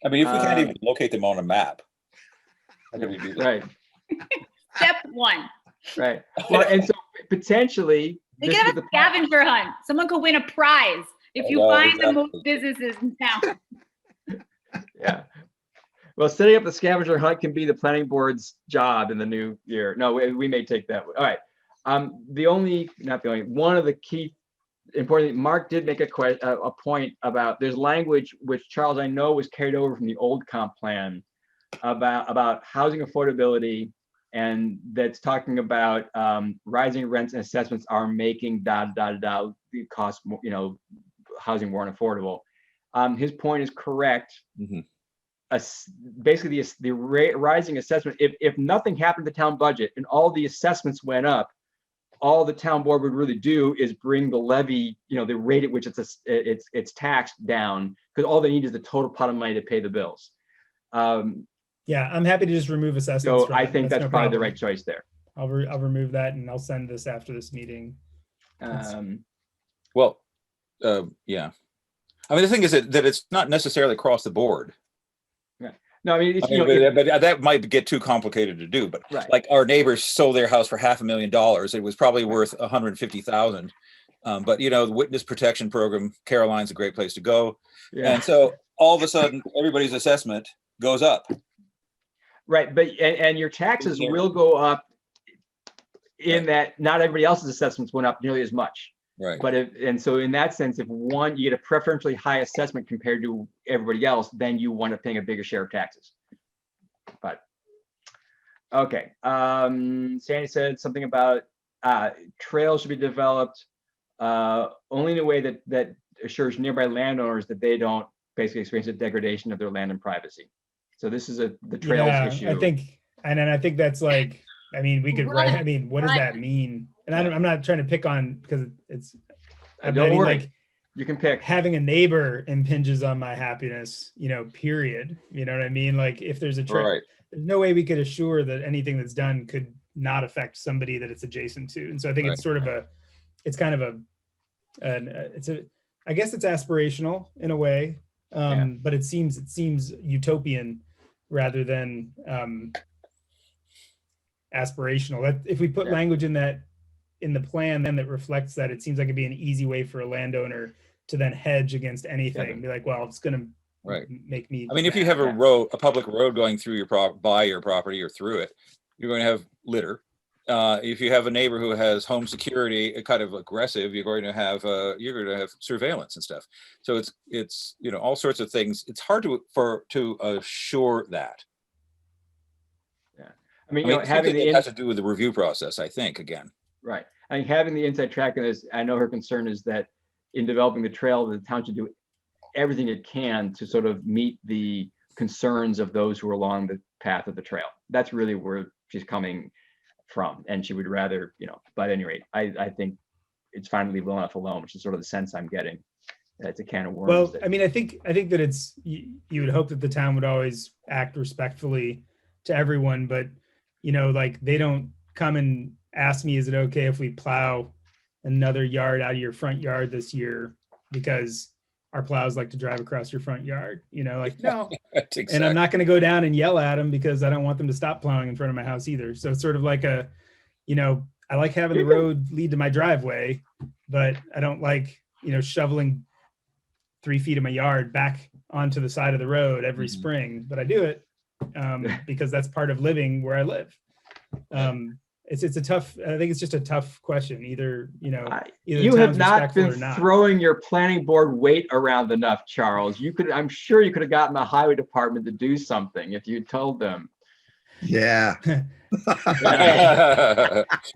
I mean, if we can't Uh, even locate them on a map, how can we do that? right, Step one. right. Well, and so potentially. They this can is have the a plan. scavenger hunt. Someone could win a prize if you Oh, find the exactly. most businesses in town. Yeah. Well, setting up the scavenger hunt can be the planning board's job in the new year. No, we may take that. All right. One of the key important, Mark did make a point about there's language which, Charles, I know was carried over from the old comp plan about housing affordability, and that's talking about rising rents and assessments are making the cost, housing more unaffordable. His point is correct. Mhm. Basically, the rising assessment, if nothing happened to the town budget and all the assessments went up, all the town board would really do is bring the levy, the rate at which it's taxed down, because all they need is the total pot of money to pay the bills. Yeah, I'm happy to just remove assessments. So from I it. think that's no probably the problem. right choice there. I'll remove that, and I'll send this after this meeting. Well, yeah. I mean, the thing is that it's not necessarily across the board. No, it's, I mean, but that might get too complicated to do. But right. like our neighbors sold their house for $500,000. It was probably worth $150,000. But the witness protection program, Caroline's a great place to go. Yeah. And so all of a sudden, everybody's assessment goes up. Right, but and your taxes Yeah. will go up in that not everybody else's assessments went up nearly as much. Right. But so in that sense, if you get a preferentially high assessment compared to everybody else, then you wind up paying a bigger share of taxes. But okay, Sandy said something about trails should be developed only in a way that assures nearby landowners that they don't basically experience a degradation of their land and privacy. So this is the trails issue. I think that's like, we could write. What does that mean? And I'm not trying to pick on, because it's. Don't worry. Like, You can pick. having a neighbor impinges on my happiness. Period. You know what I mean? Like, if there's a trail, Right. there's no way we could assure that anything that's done could not affect somebody that it's adjacent to. And so I think it's sort of I guess it's aspirational in a way, but it seems utopian rather than aspirational. That if we put language in the plan then that reflects that, it seems like it'd be an easy way for a landowner to then hedge against anything. Be like, well, it's going to Right. make me. I mean, if you have a public road going through by your property or through it, you're going to have litter. If you have a neighbor who has home security, kind of aggressive, you're going to have surveillance and stuff. So it's all sorts of things. It's hard to assure that. Having it has to do with the review process, I think, again. Right. Having the inside track on this, I know her concern is that in developing the trail, the town should do everything it can to sort of meet the concerns of those who are along the path of the trail. That's really where she's coming from. And she would rather, but at any rate, I think it's fine to leave well enough alone, which is sort of the sense I'm getting. It's a can of worms. Well, that- I mean, I think that it's, you would hope that the town would always act respectfully to everyone, but like they don't come and ask me, is it okay if we plow another yard out of your front yard this year because our plows like to drive across your front yard, like, no. That's And I'm exactly. not going to go down and yell at them because I don't want them to stop plowing in front of my house either. So it's sort of like I like having the road lead to my driveway, but I don't like, shoveling 3 feet of my yard back onto the side of the road every Mhm. spring, but I do it because that's part of living where I live. It's a tough, I think it's just a tough question. Either the You have town's not respectful been or not. throwing your planning board weight around enough, Charles. I'm sure you could have gotten the highway department to do something if you told them. Yeah.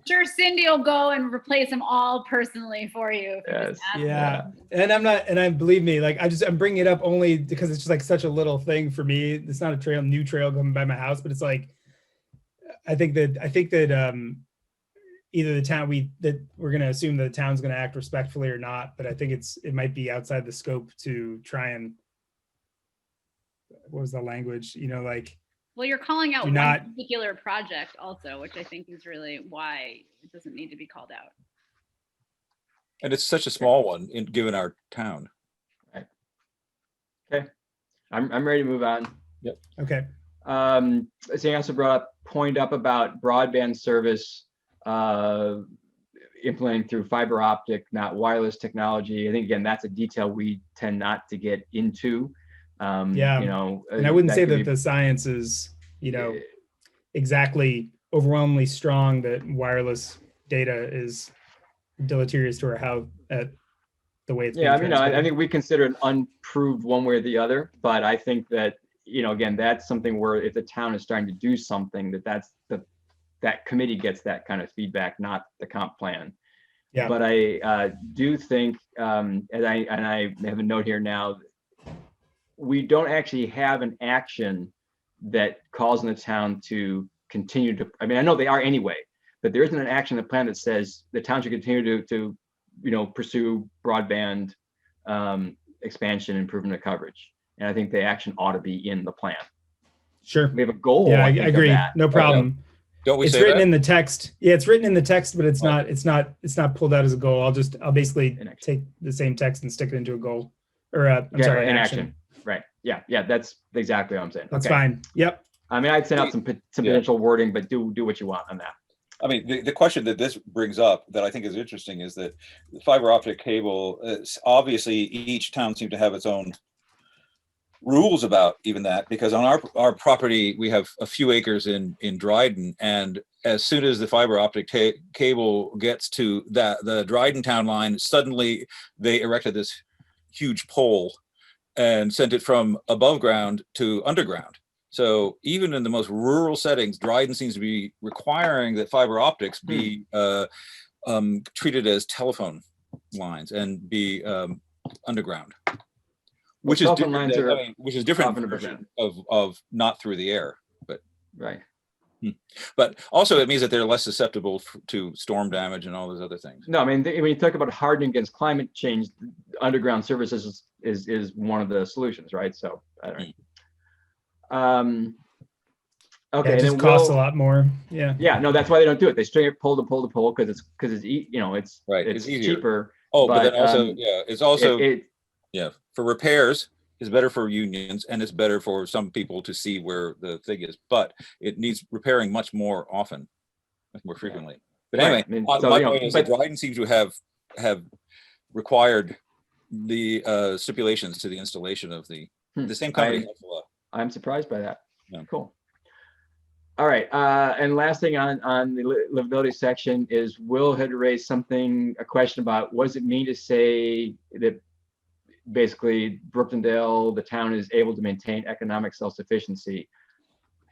Sure, Cindy will go and replace them all personally for you. if you just Yes. ask her. Yeah. And I believe me, like I'm bringing it up only because it's just like such a little thing for me. It's not a new trail coming by my house, but it's like, I think that either we're going to assume that the town's going to act respectfully or not, but I think it might be outside the scope to try and, what was the language, like, Well, you're calling out Do one not- particular project also, which I think is really why it doesn't need to be called out. And it's such a small one given our town. I'm ready to move on. okay. So you also brought up about broadband service implementing through fiber optic, not wireless technology. I think again, that's a detail we tend not to get into. Yeah. And I wouldn't say that the science is, exactly overwhelmingly strong that wireless data is deleterious to our health at the way it's being Yeah, I mean, I transmitted. think we consider it unproved one way or the other, but I think that, again, that's something where if the town is starting to do something, that committee gets that kind of feedback, not the comp plan. Yeah. But I do think, and I have a note here now, we don't actually have an action that calls on the town to continue to, I mean, I know they are anyway, but there isn't an action in the plan that says the town should continue to pursue broadband expansion, improvement of coverage. And I think the action ought to be in the plan. Sure. We have a goal. Yeah, I think, of agree. that. No problem. Don't we It's say written that? in the text. Yeah, it's written in the text, but it's Oh. not pulled out as a goal. I'll basically An action. take the same text and stick it into a goal or I'm Yeah, sorry, in an action. action. Right. Yeah. That's exactly what I'm saying. That's Okay. fine. Yep. I mean, I'd send out some Yeah. potential wording, but do what you want on that. I mean, the question that this brings up that I think is interesting is that the fiber optic cable, obviously each town seems to have its own rules about even that, because on our property, we have a few acres in Dryden, and as soon as the fiber optic cable gets to the Dryden town line, suddenly they erected this huge pole and sent it from above ground to underground. So even in the most rural settings, Dryden seems to be requiring that fiber optics be treated as telephone lines and be underground, which is telephone different. lines are Which is different often a version of not through the air. Right. But also it means that they're less susceptible to storm damage and all those other things. No, I mean, when you talk about hardening against climate change, underground services is one of the solutions, right? So, I don't know. Okay. Yeah, it and just then costs a we'll- lot more. Yeah. Yeah, no, that's why they don't do it. They string it pole to pole to pole because it's Right, it's it's easier. cheaper. Oh, but But, then also, um, yeah, it's also, It- yeah, for repairs is better for unions and it's better for some people to see where the thing is, but it needs repairing much more often, much more frequently. But Right, anyway, I mean, my so, point is that but- Dryden seems to have required the stipulations to the installation of the same company. helps a lot. I'm surprised by that. Yeah. Cool. All right, and last thing on the livability section is Will had raised a question about what does it mean to say that basically Brookendale, the town is able to maintain economic self-sufficiency.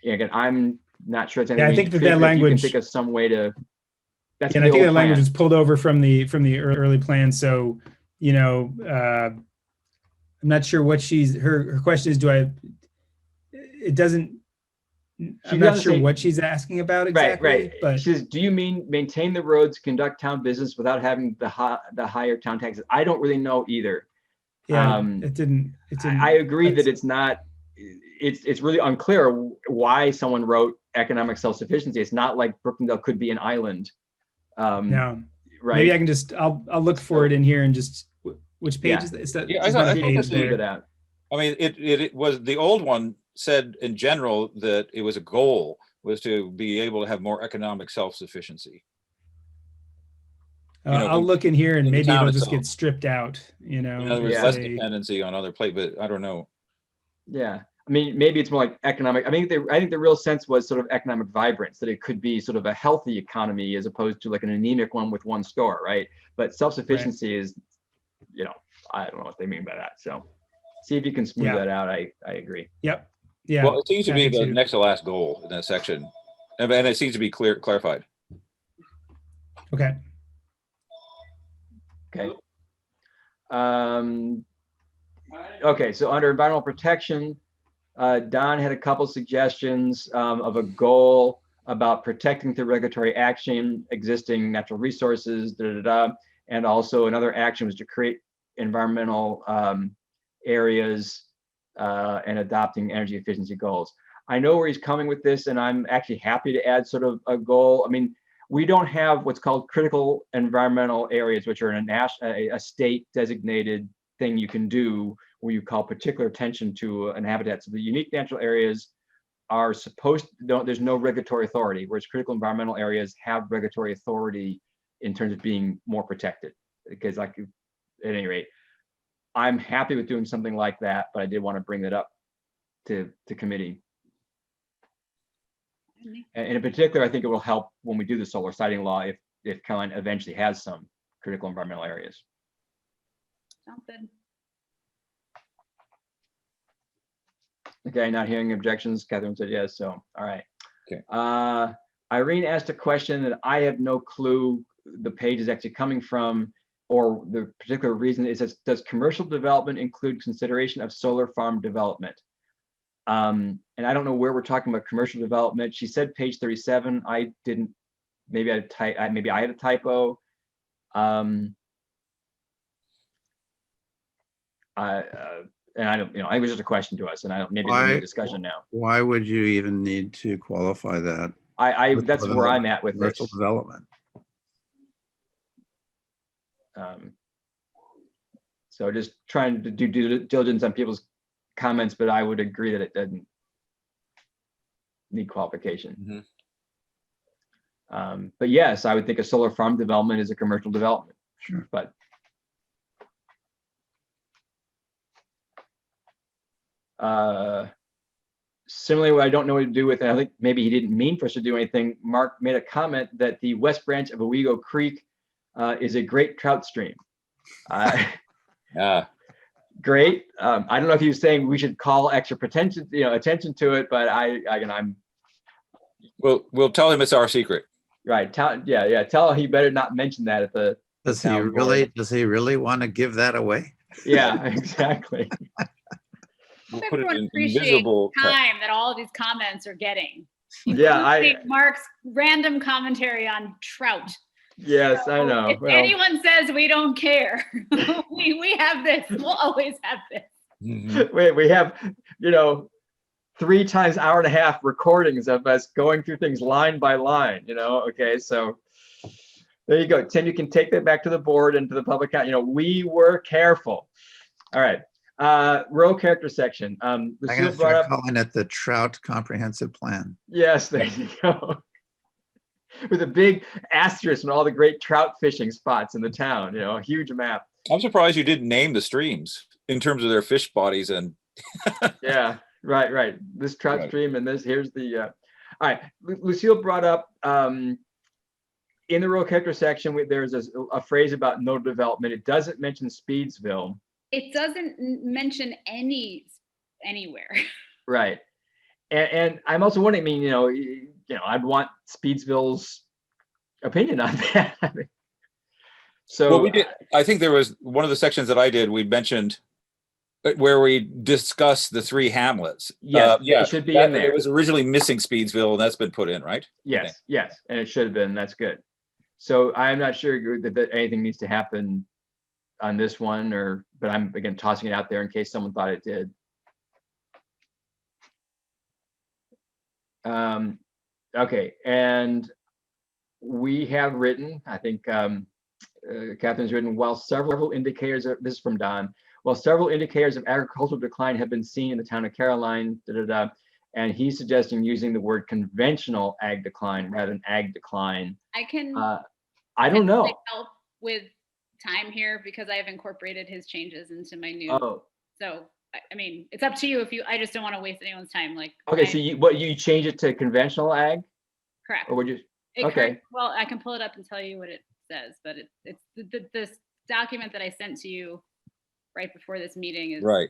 Again, I'm not sure it's anything. Yeah, I we think can that figure. If language- You can think of some way to. That's And the I think old that language plan. is pulled over from the early plan. So, I'm not sure what her question is, it doesn't, She I'm not doesn't sure say- what she's asking about Right, exactly, right. but She says, do you mean maintain the roads, conduct town business without having the higher town taxes? I don't really know either. yeah, Um, it didn't, I agree that that's- it's not, it's really unclear why someone wrote economic self-sufficiency. It's not like Brookendale could be an island. no, Right? maybe I can just, I'll look for it in here and just, which page Yeah. is that? Is that? Yeah, there's I not a thought See if you can page smooth there. it out. I mean, it was, the old one said in general that it was a goal, was to be able to have more economic self-sufficiency. You know, I'll look in here and in the maybe town it'll just itself. get stripped out, you know. In other words, Yeah. less say- dependency on other but I don't know. Yeah. I mean, maybe it's more like economic. I think the real sense was sort of economic vibrance, that it could be sort of a healthy economy as opposed to like an anemic one with one store, right? But self-sufficiency is, you know, I don't know what they mean by that. So see if you can smooth Yeah. that out. I agree. Yep, yeah. Well, it seems to be happy the to. next to last goal in that section. And it seems to be clarified. Okay, Okay. Okay, so under environmental protection, Don had a couple suggestions of a goal about protecting through regulatory action, existing natural resources, and also another action was to create environmental areas and adopting energy efficiency goals. I know where he's coming with this, and I'm actually happy to add sort of a goal. I mean, we don't have what's called critical environmental areas, which are in a state designated thing you can do where you call particular attention to an habitat. So the unique natural areas are there's no regulatory authority, whereas critical environmental areas have regulatory authority in terms of being more protected. Because like, at any rate, I'm happy with doing something like that, but I did want to bring that up to committee. And in particular, I think it will help when we do the solar siting law if Caroline eventually has some critical environmental areas. Sounds good. Okay, not hearing objections. Catherine said yes, so, all right. Okay. Irene asked a question that I have no clue the page is actually coming from, or the particular reason is, does commercial development include consideration of solar farm development? And I don't know where we're talking about commercial development. She said page 37. I didn't, maybe I had a typo. And I don't, it was just a question to us, and I don't, maybe it's a Why- discussion now. Why would you even need to qualify that? That's Within where the I'm at with this. Commercial development. So just trying to do due diligence on people's comments, but I would agree that it doesn't need qualification. But yes, I would think a solar farm development is a commercial development, Sure. but similarly, what I don't know what to do with, and I think maybe he didn't mean for us to do anything, Mark made a comment that the west branch of Owego Creek is a great trout stream. Yeah. Great. I don't know if he was saying we should call extra attention to it, but I'm We'll tell him it's our secret. right. Tell he better not mention that at the, Does he town board. really want to give that away? yeah, exactly. We'll put it Everyone in appreciates invisible. time that all of these comments are getting. Yeah, Including Mark's random commentary on trout. yes, I know. If Well, anyone says we don't care, we have this. We'll always have this. Mhm. we have, 3 times hour and a half recordings of us going through things line by line, okay, so there you go. Tim, you can take that back to the board and to the public. We were careful. All right. Rural character section. I'm Lucille going to brought start up, calling it the Trout Comprehensive Plan. yes, there you go. With a big asterisk and all the great trout fishing spots in the town, a huge map. I'm surprised you didn't name the streams in terms of their fish bodies and Yeah, right. This trout Right. stream and here's the, all right. Lucille brought up, in the rural character section, there's a phrase about nodal development. It doesn't mention Speedsville. It doesn't mention anywhere. Right. And I'm also wondering, I'd want Speedsville's opinion on that. So well, we did. I think there was one of the sections that I did. We mentioned where we discuss the three hamlets. Yes, Yeah, it should be in there. It was originally missing Speedsville, and that's been put in, right? Yes, yes, and it should have been. That's good. So I'm not sure that anything needs to happen on this one, but I'm again tossing it out there in case someone thought it did. Okay, and we have written, I think Catherine's written, while several indicators of, this is from Don, while several indicators of agricultural decline have been seen in the town of Caroline, and he's suggesting using the word conventional ag decline rather than ag decline. I can. I don't know. Help with time here because I have incorporated his changes into my new. Oh, So I mean, it's up to you if you. I just don't want to waste anyone's time. Like. okay. So you change it to conventional ag, Correct. or would you? It Okay. Well, I can pull it up and tell you what it says, but it's this document that I sent to you right before this meeting is Right.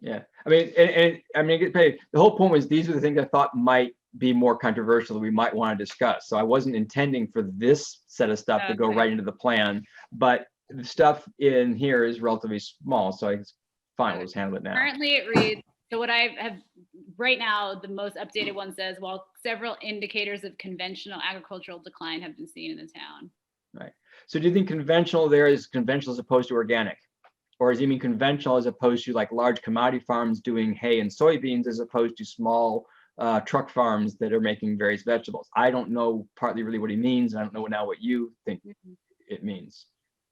Yeah, I mean, and I mean, the whole point was these are the things I thought might be more controversial that we might want to discuss. So I wasn't intending for this set of stuff to go Okay. right into the plan, but the stuff in here is relatively small, so it's fine. We'll just handle it now. Currently, it reads. So what I have right now, the most updated one says, while several indicators of conventional agricultural decline have been seen in the town. So do you think conventional there is conventional as opposed to organic? Or does he mean conventional as opposed to like large commodity farms doing hay and soybeans as opposed to small truck farms that are making various vegetables? I don't know partly really what he means. I don't know now what you think it means.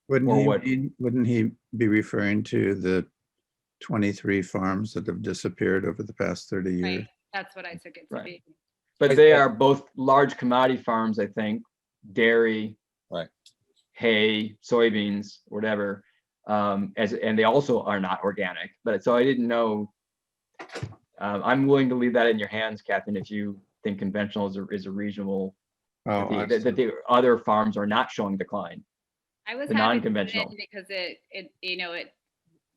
Wouldn't he be referring to the 23 farms that have disappeared over the past 30 years? Right. That's what I took it to Right. be. But they are both large commodity farms, I think, dairy, Right. hay, soybeans, whatever. And they also are not organic. But so I didn't know. I'm willing to leave that in your hands, Catherine, if you think conventional is a reasonable, Oh, that the other farms are not showing decline. I was The happy to put it non-conventional. in because it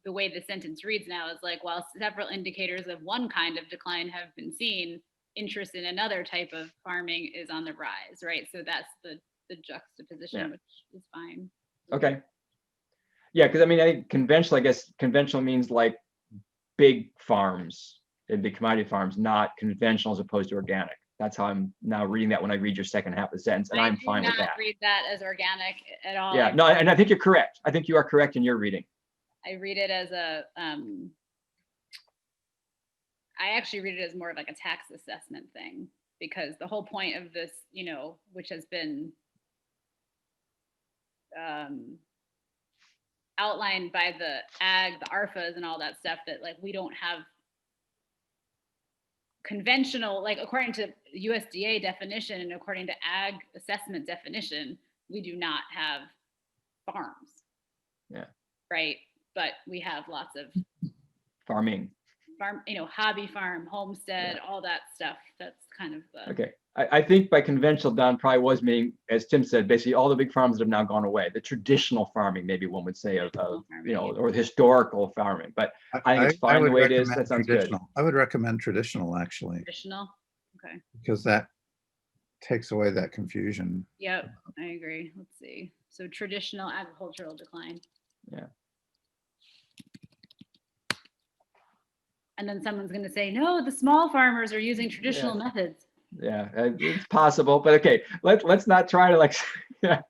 the way the sentence reads now is like, while several indicators of one kind of decline have been seen, interest in another type of farming is on the rise, right? So that's the juxtaposition, Yeah. which is fine. Okay. Yeah, because I mean, I guess conventional means like big farms and big commodity farms, not conventional as opposed to organic. That's how I'm now reading that when I read your second half of the sentence, and I I'm do fine with not that. read that as organic at all. Yeah, no, and I think you're correct. I think you are correct in your reading. I read it as I actually read it as more of like a tax assessment thing, because the whole point of this, which has been outlined by the ARFAs and all that stuff, that like we don't have conventional, like according to USDA definition and according to ag assessment definition, we do not have farms. Yeah. Right. But we have lots of Farming. farm, hobby farm, homestead, all that stuff. That's kind of the. Okay. I think by conventional, Don probably was meaning, as Tim said, basically all the big farms that have now gone away. The traditional farming, maybe one would say, of or historical farming. But I think it's fine the way it is. That sounds good. I would recommend traditional, actually, Traditional. Okay. because that takes away that confusion. Yep. I agree. Let's see. So traditional agricultural decline. Yeah. And then someone's going to say, no, the small farmers are using traditional methods. Yeah, it's possible, but okay, let's not try to like, so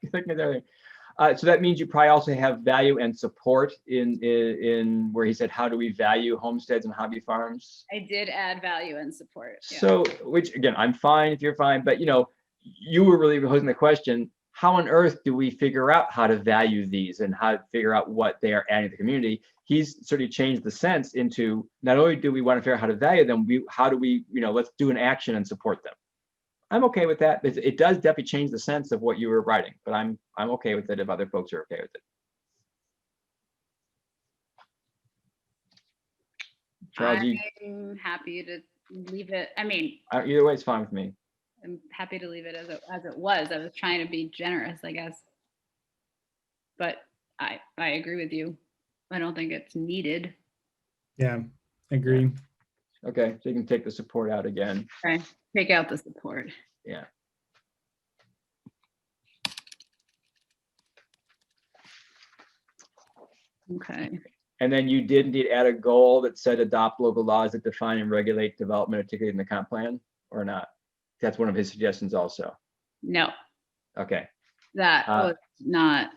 that means you probably also have value and support in where he said, how do we value homesteads and hobby farms? I did add value and support. Yeah. So, which again, I'm fine if you're fine, but you were really posing the question, how on earth do we figure out how to value these and how to figure out what they are adding to the community? He's sort of changed the sense into not only do we want to figure out how to value them, how do we, let's do an action and support them. I'm okay with that. It does definitely change the sense of what you were writing, but I'm okay with it if other folks are okay with it. Charles, I'm happy to leave it. I mean, either way, it's fine with me. I'm happy to leave it as it was. I was trying to be generous, I guess. But I agree with you. I don't think it's needed. Yeah, agree. Okay, so you can take the support out again. Okay, take out the support. Yeah. Okay. And then you did indeed add a goal that said adopt local laws that define and regulate development, particularly in the comp plan, or not? That's one of his suggestions also. No, Okay. that Uh, was not,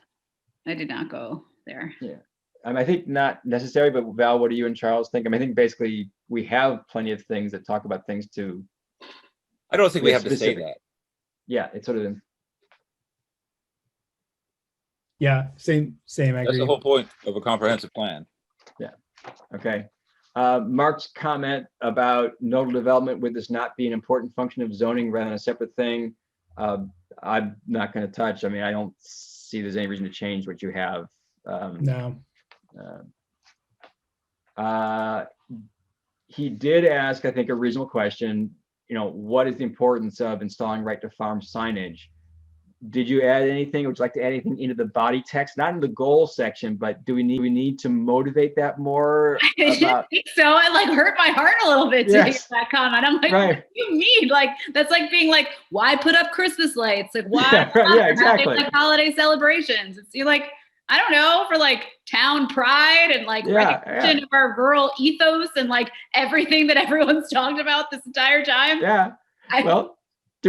I did not go there. I think not necessary, but Val, what do you and Charles think? I mean, I think basically we have plenty of things that talk about things to, I don't think we Yeah, have to say specific. that. yeah, it's sort of, Yeah, same. I That's agree. the whole point of a comprehensive plan. okay. Mark's comment about nodal development would this not be an important function of zoning rather than a separate thing? I'm not gonna touch. I mean, I don't see there's any reason to change what you have. No. He did ask, I think, a reasonable question, what is the importance of installing right to farm signage? Did you add anything? Would you like to add anything into the body text? Not in the goal section, but do we need to motivate that more? I didn't About, think so. It like hurt my heart a little bit to hear Yes. that comment. I'm like, Right. what do you mean? Like, that's like being like, why put up Christmas lights? Like, why Yeah, right, yeah, having, exactly. like holiday celebrations? It's you're like, I don't know, for like town pride and like Yeah, recognition of our rural ethos and like everything that everyone's talked about this entire time. yeah. I- Well,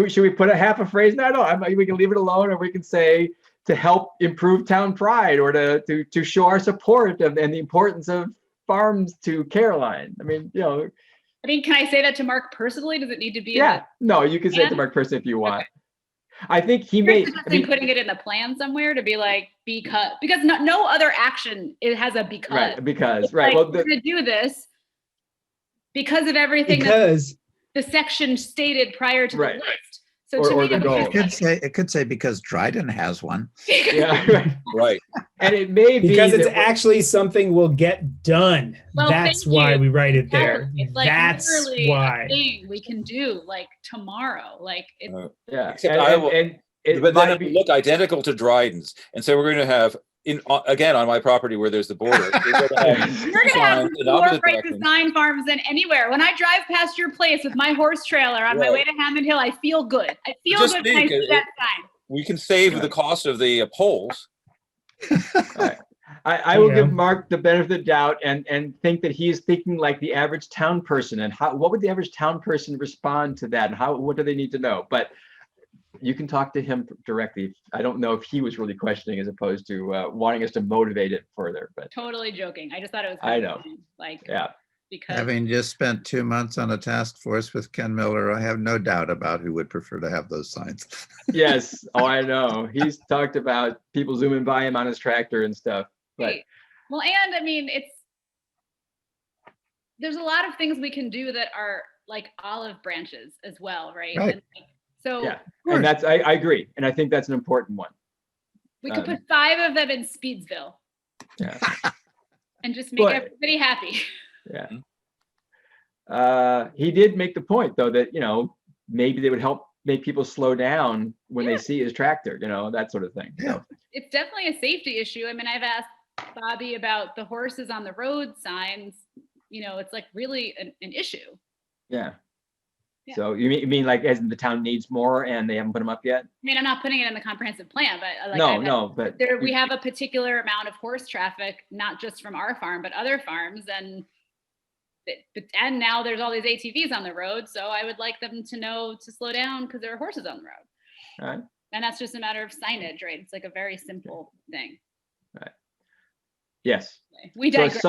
should we put a half a phrase? No, we can leave it alone, or we can say to help improve town pride, or to show our support of and the importance of farms to Caroline. I mean, I mean, can I say that to Mark personally? Does it need to be? yeah. No, you can say it to Yeah? Mark person if you want. I think he You're may. I suggesting mean, putting it in the plan somewhere to be like, because no other action, it has a because. right, because It's right. like, Well, we're gonna do this because of everything that Because the section stated prior to the Right. list. So Or- to or me, the it goal. was It could say because Dryden has one. yeah, right. Right. And it may be because it's that we're- actually something will get done. Well, That's thank why you. we write it there. Exactly. It's like That's literally why. a thing we can do like tomorrow. Like it's yeah, Except I will- and it But then might it would be look identical to Dryden's. And so we're going to have, again, on my property where there's the border. we're gonna have you're gonna have signs in more opposite right directions. design farms than anywhere. When I drive past your place with my horse trailer on my Right. way to Hammond Hill, I feel good. I feel Just good when I think, see that sign. We can save the cost of the poles. I will Yeah. give Mark the benefit of the doubt and think that he's thinking like the average town person, and what would the average town person respond to that, and what do they need to know? But you can talk to him directly. I don't know if he was really questioning as opposed to wanting us to motivate it further, but Totally joking. I just thought it was I kind of know. funny, like yeah. because Having just spent 2 months on a task force with Ken Miller, I have no doubt about who would prefer to have those signs. Yes. Oh, I know. He's talked about people zooming by him on his tractor and stuff. But Right. Well, and I mean, there's a lot of things we can do that are like olive branches as well, right? Right. And, like, so yeah, and that's I agree, and I think that's an important one. we could um, put 5 of them in Speedsville Yeah. and just make But- everybody happy. Yeah. He did make the point though that maybe they would help make people slow down when Yeah. they see his tractor, that sort of thing. Yeah. It's definitely a safety issue. I mean, I've asked Bobby about the horses on the road signs. It's like really an issue. Yeah. Yeah. So you mean like as in the town needs more and they haven't put them up yet? I mean, I'm not putting it in the comprehensive plan, but like No, but we have a particular amount of horse traffic, not just from our farm, but other farms. And now there's all these ATVs on the road. So I would like them to know to slow down because there are horses on the road. All right. And that's just a matter of signage, right? It's like a very simple thing. Yes. We So a digress.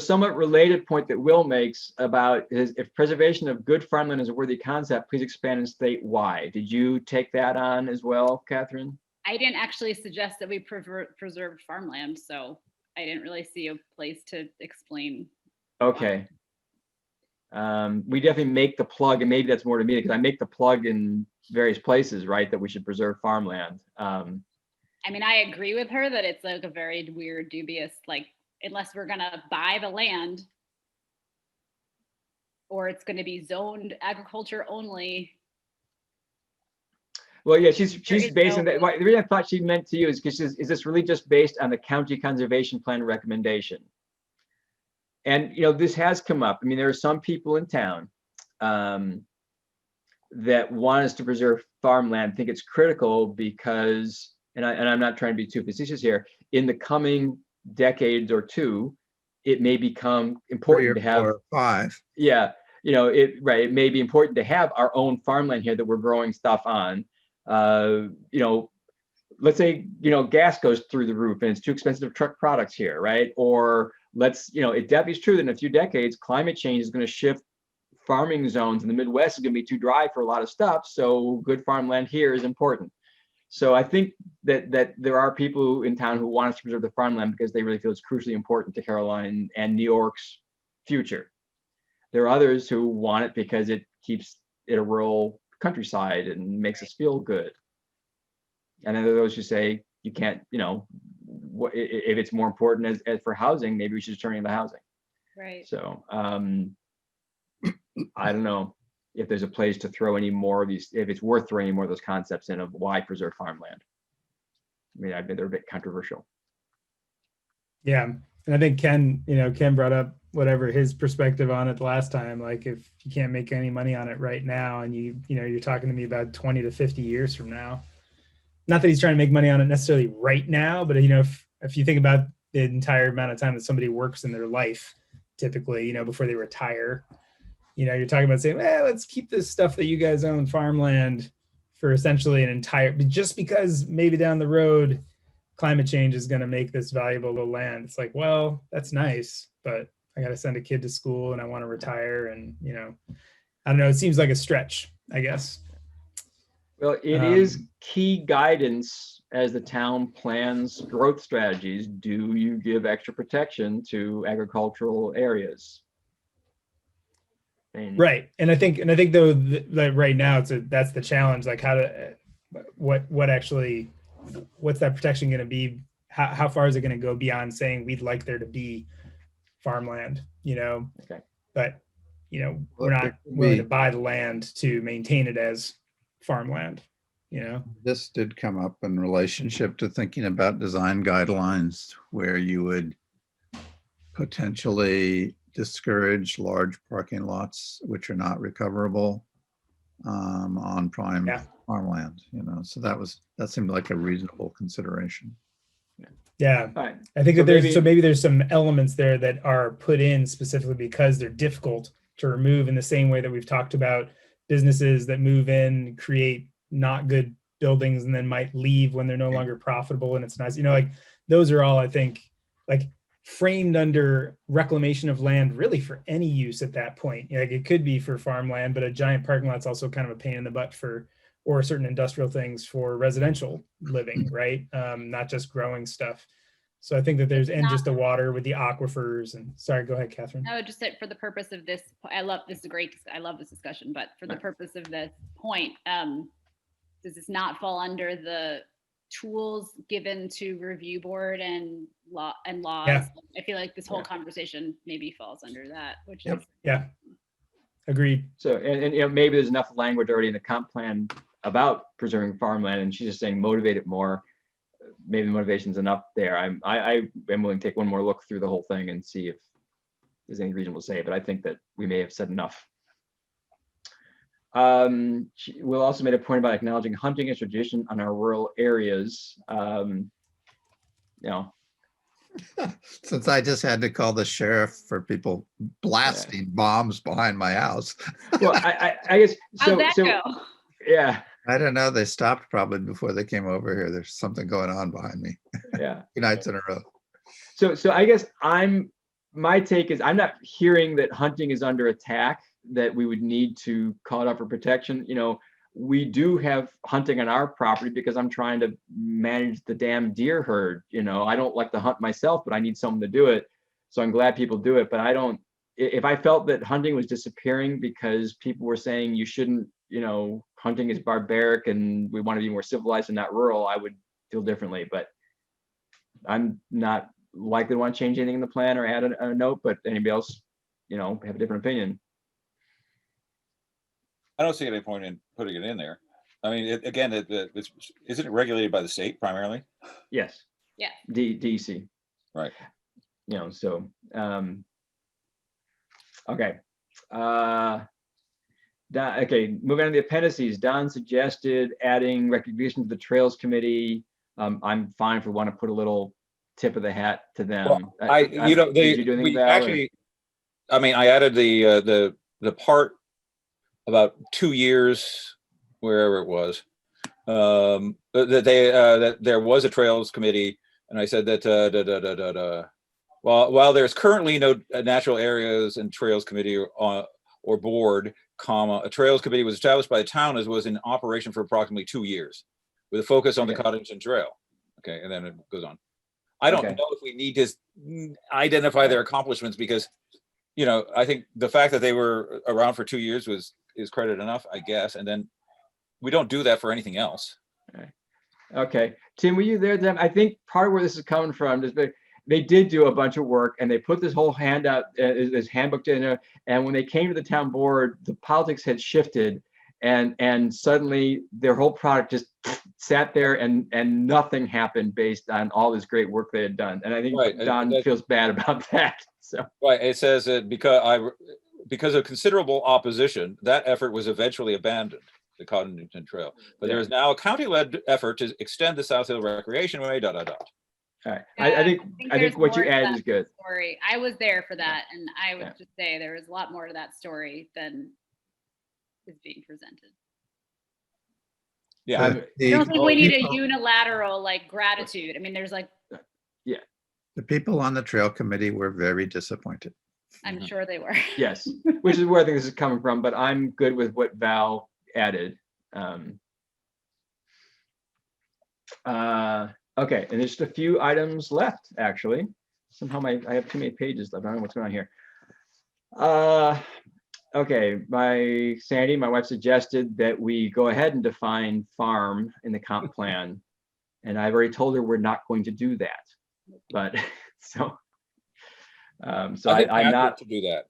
somewhat related point that Will makes about is if preservation of good farmland is a worthy concept, please expand and state why. Did you take that on as well, Catherine? I didn't actually suggest that we preserved farmland, so I didn't really see a place to explain. Okay. We definitely make the plug, and maybe that's more to me because I make the plug in various places, right? That we should preserve farmland. I mean, I agree with her that it's like a very weird, dubious, like, unless we're gonna buy the land or it's gonna be zoned agriculture only. Well, yeah, she's is basing no- that. The reason I thought she meant to you is because is this really just based on the county conservation plan recommendation? And this has come up. I mean, there are some people in town that want us to preserve farmland. Think it's critical because, and I'm not trying to be too facetious here. In the coming decades or two, it may become 3 important or to have, 4 or 5. yeah, it may be important to have our own farmland here that we're growing stuff on. Let's say, gas goes through the roof and it's too expensive to truck products here, right? Or it definitely is true that in a few decades, climate change is going to shift farming zones in the Midwest is going to be too dry for a lot of stuff. So good farmland here is important. So I think that there are people in town who want us to preserve the farmland because they really feel it's crucially important to Caroline and New York's future. There are others who want it because it keeps it a rural countryside and makes us feel good. And then there are those who say you can't, if it's more important as for housing, maybe we should just turn it into housing. Right. So I don't know if there's a place to throw any more of these, if it's worth throwing any more of those concepts in of why preserve farmland. I mean, they're a bit controversial. Yeah. And I think Ken brought up whatever his perspective on it last time. Like if you can't make any money on it right now and you're talking to me about 20 to 50 years from now, not that he's trying to make money on it necessarily right now, but if you think about the entire amount of time that somebody works in their life, typically, before they retire, you're talking about saying, well, let's keep this stuff that you guys own farmland for essentially an entire, just because maybe down the road, climate change is going to make this valuable land. It's like, well, that's nice, but I got to send a kid to school and I want to retire. And, I don't know, it seems like a stretch, I guess. Well, it is key guidance as the town plans growth strategies. Do you give extra protection to agricultural areas? Right. And I think though that right now that's the challenge. Like what's that protection going to be? How far is it going to go beyond saying we'd like there to be farmland, Okay. But, we're not willing to buy the land to maintain it as farmland, This did come up in relationship to thinking about design guidelines where you would potentially discourage large parking lots which are not recoverable on prime farmland, so that seemed like a reasonable consideration. Yeah. Right. I think So that maybe there's some elements there that are put in specifically because they're difficult to remove, in the same way that we've talked about businesses that move in, create not good buildings, and then might leave when they're no longer profitable. And it's nice, like those are all, I think, like framed under reclamation of land really for any use at that point. Like it could be for farmland, but a giant parking lot's also kind of a pain in the butt or certain industrial things for residential living, right? Not just growing stuff. So I think that just the water with the aquifers and, sorry, go ahead, Catherine. No, just that for the purpose of this, I love this discussion, but for the purpose of this point, does this not fall under the tools given to review board and laws? Yeah. I feel like this whole conversation maybe falls under that, which Yep. is. Yeah. Agreed. So, and maybe there's enough language already in the comp plan about preserving farmland, and she's just saying motivate it more. Maybe the motivation's enough there. I am willing to take one more look through the whole thing and see if there's any reason we'll say, but I think that we may have said enough. Will also made a point about acknowledging hunting as tradition on our rural areas. Since I just had to call the sheriff for people blasting bombs behind my house. Well, I guess How'd that go? Yeah. I don't know. They stopped probably before they came over here. There's something going on behind me. Yeah. 2 nights in a row. So I guess my take is I'm not hearing that hunting is under attack, that we would need to call it out for protection. We do have hunting on our property because I'm trying to manage the damn deer herd. I don't like to hunt myself, but I need someone to do it. So I'm glad people do it, but if I felt that hunting was disappearing because people were saying you shouldn't, hunting is barbaric and we want to be more civilized and not rural, I would feel differently. But I'm not likely to want to change anything in the plan or add a note, but anybody else, have a different opinion. I don't see any point in putting it in there. I mean, isn't it regulated by the state primarily? Yes. Yeah. DEC. Right. Okay. Okay, moving on to the appendices. Don suggested adding recognition to the Trails Committee. I'm fine if we want to put a little tip of the hat to them. Well, Did you do anything, we Val, or- actually, I mean, I added the part about 2 years, wherever it was, that there was a trails committee, and I said that while there's currently no natural areas and trails committee or board, comma, a trails committee was established by the town as was in operation for approximately 2 years, with a focus on the Okay. Cottington Trail. Okay, and then it goes on. I don't Okay. know if we need to identify their accomplishments because, I think the fact that they were around for 2 years is credit enough, I guess. And then we don't do that for anything else. Okay, Tim, were you there then? I think part of where this is coming from is that they did do a bunch of work and they put this whole handout, this handbook in there. And when they came to the town board, the politics had shifted and suddenly their whole product just sat there and nothing happened based on all this great work they had done. And I think Right, Don feels bad about that. So, Right. It says that because of considerable opposition, that effort was eventually abandoned, the Cottington Trail. But there is now a county-led effort to extend the South Hill Recreation Way, ... all right. Yeah, I think there's what you more to added that is good. Story. I was there for that, and I would Yeah. just say there was a lot more to that story than is being presented. Yeah. I'm- I don't think we need a people- unilateral gratitude. I mean, there's The people on the trail committee were very disappointed. I'm Mhm. sure they were. Yes, which is where I think this is coming from, but I'm good with what Val added. Okay, and there's just a few items left, actually. Somehow I have too many pages left. I don't know what's going on here. Okay, Sandy, my wife suggested that we go ahead and define farm in the comp plan. And I've already told her we're not going to do that. But so I think I'm Catherine not, should do that.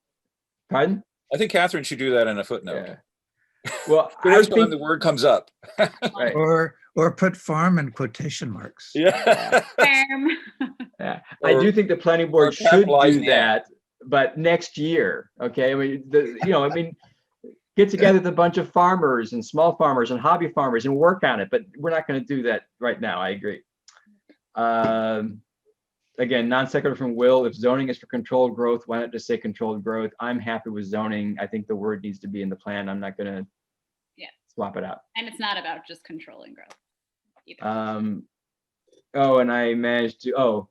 pardon? I think Catherine should do that in a footnote. Yeah. Well, I First time think, the word comes up. right, Or put farm in quotation marks. Yeah. Farm. yeah, I do Or- think the planning or board should capitalizing do the that, but next year, okay? I mean, get together with a bunch of farmers and small farmers and hobby farmers and work on it, but we're not gonna do that right now, I agree. Again, non sequitur from Will, if zoning is for controlled growth, why not just say controlled growth? I'm happy with zoning. I think the word needs to be in the plan. I'm not gonna Yeah. swap it out. And it's not about just controlling growth. either. Oh, and I managed to,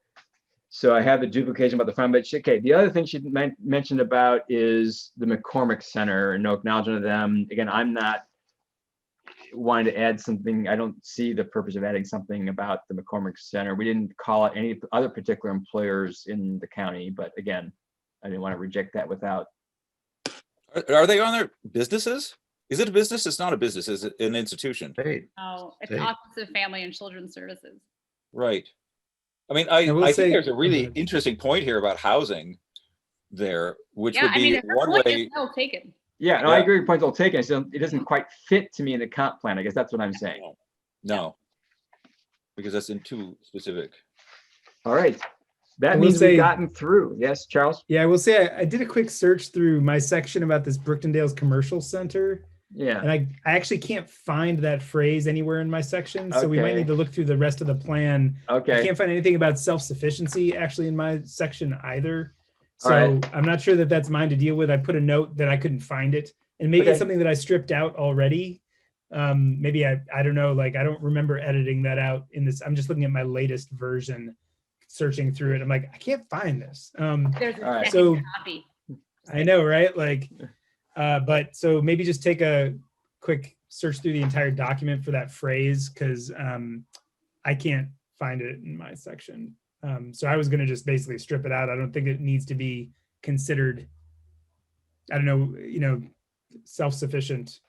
so I have the duplication about the farm, but okay, the other thing she mentioned about is the McCormick Center and no acknowledgement of them. Again, I'm not wanting to add something. I don't see the purpose of adding something about the McCormick Center. We didn't call out any other particular employers in the county, but again, I didn't want to reject that without. Are they on their businesses? Is it a business? It's not a business. It's an institution. Hey, Oh, it's Hey. Office of Family and Children's Services. Right. I mean, I will I say- think there's a really Okay. interesting point here about housing there, which Yeah, would I mean, be if her one point way. is well taken. Yeah, no, I Yeah. agree with points all taken. It doesn't quite fit to me in the comp plan. I guess that's what I'm saying. No, because that's in too specific. All right. That I will means say- we've gotten through. Yes, Charles? Yeah, I will say I did a quick search through my section about this Brooktondale's Commercial Center, Yeah. and I actually can't find that phrase anywhere in my section. So we might Okay. need to look through the rest of the plan. I Okay. can't find anything about self-sufficiency actually in my section either. All So right. I'm not sure that that's mine to deal with. I put a note that I couldn't find it, and maybe it's Okay. something that I stripped out already. Maybe I don't know. I don't remember editing that out in this. I'm just looking at my latest version, searching through it. I'm like, I can't find this. There's All right. a So- second copy. I know, right? But so maybe just take a quick search through the entire document for that phrase, because I can't find it in my section. So I was going to just basically strip it out. I don't think it needs to be considered, I don't know, self-sufficient.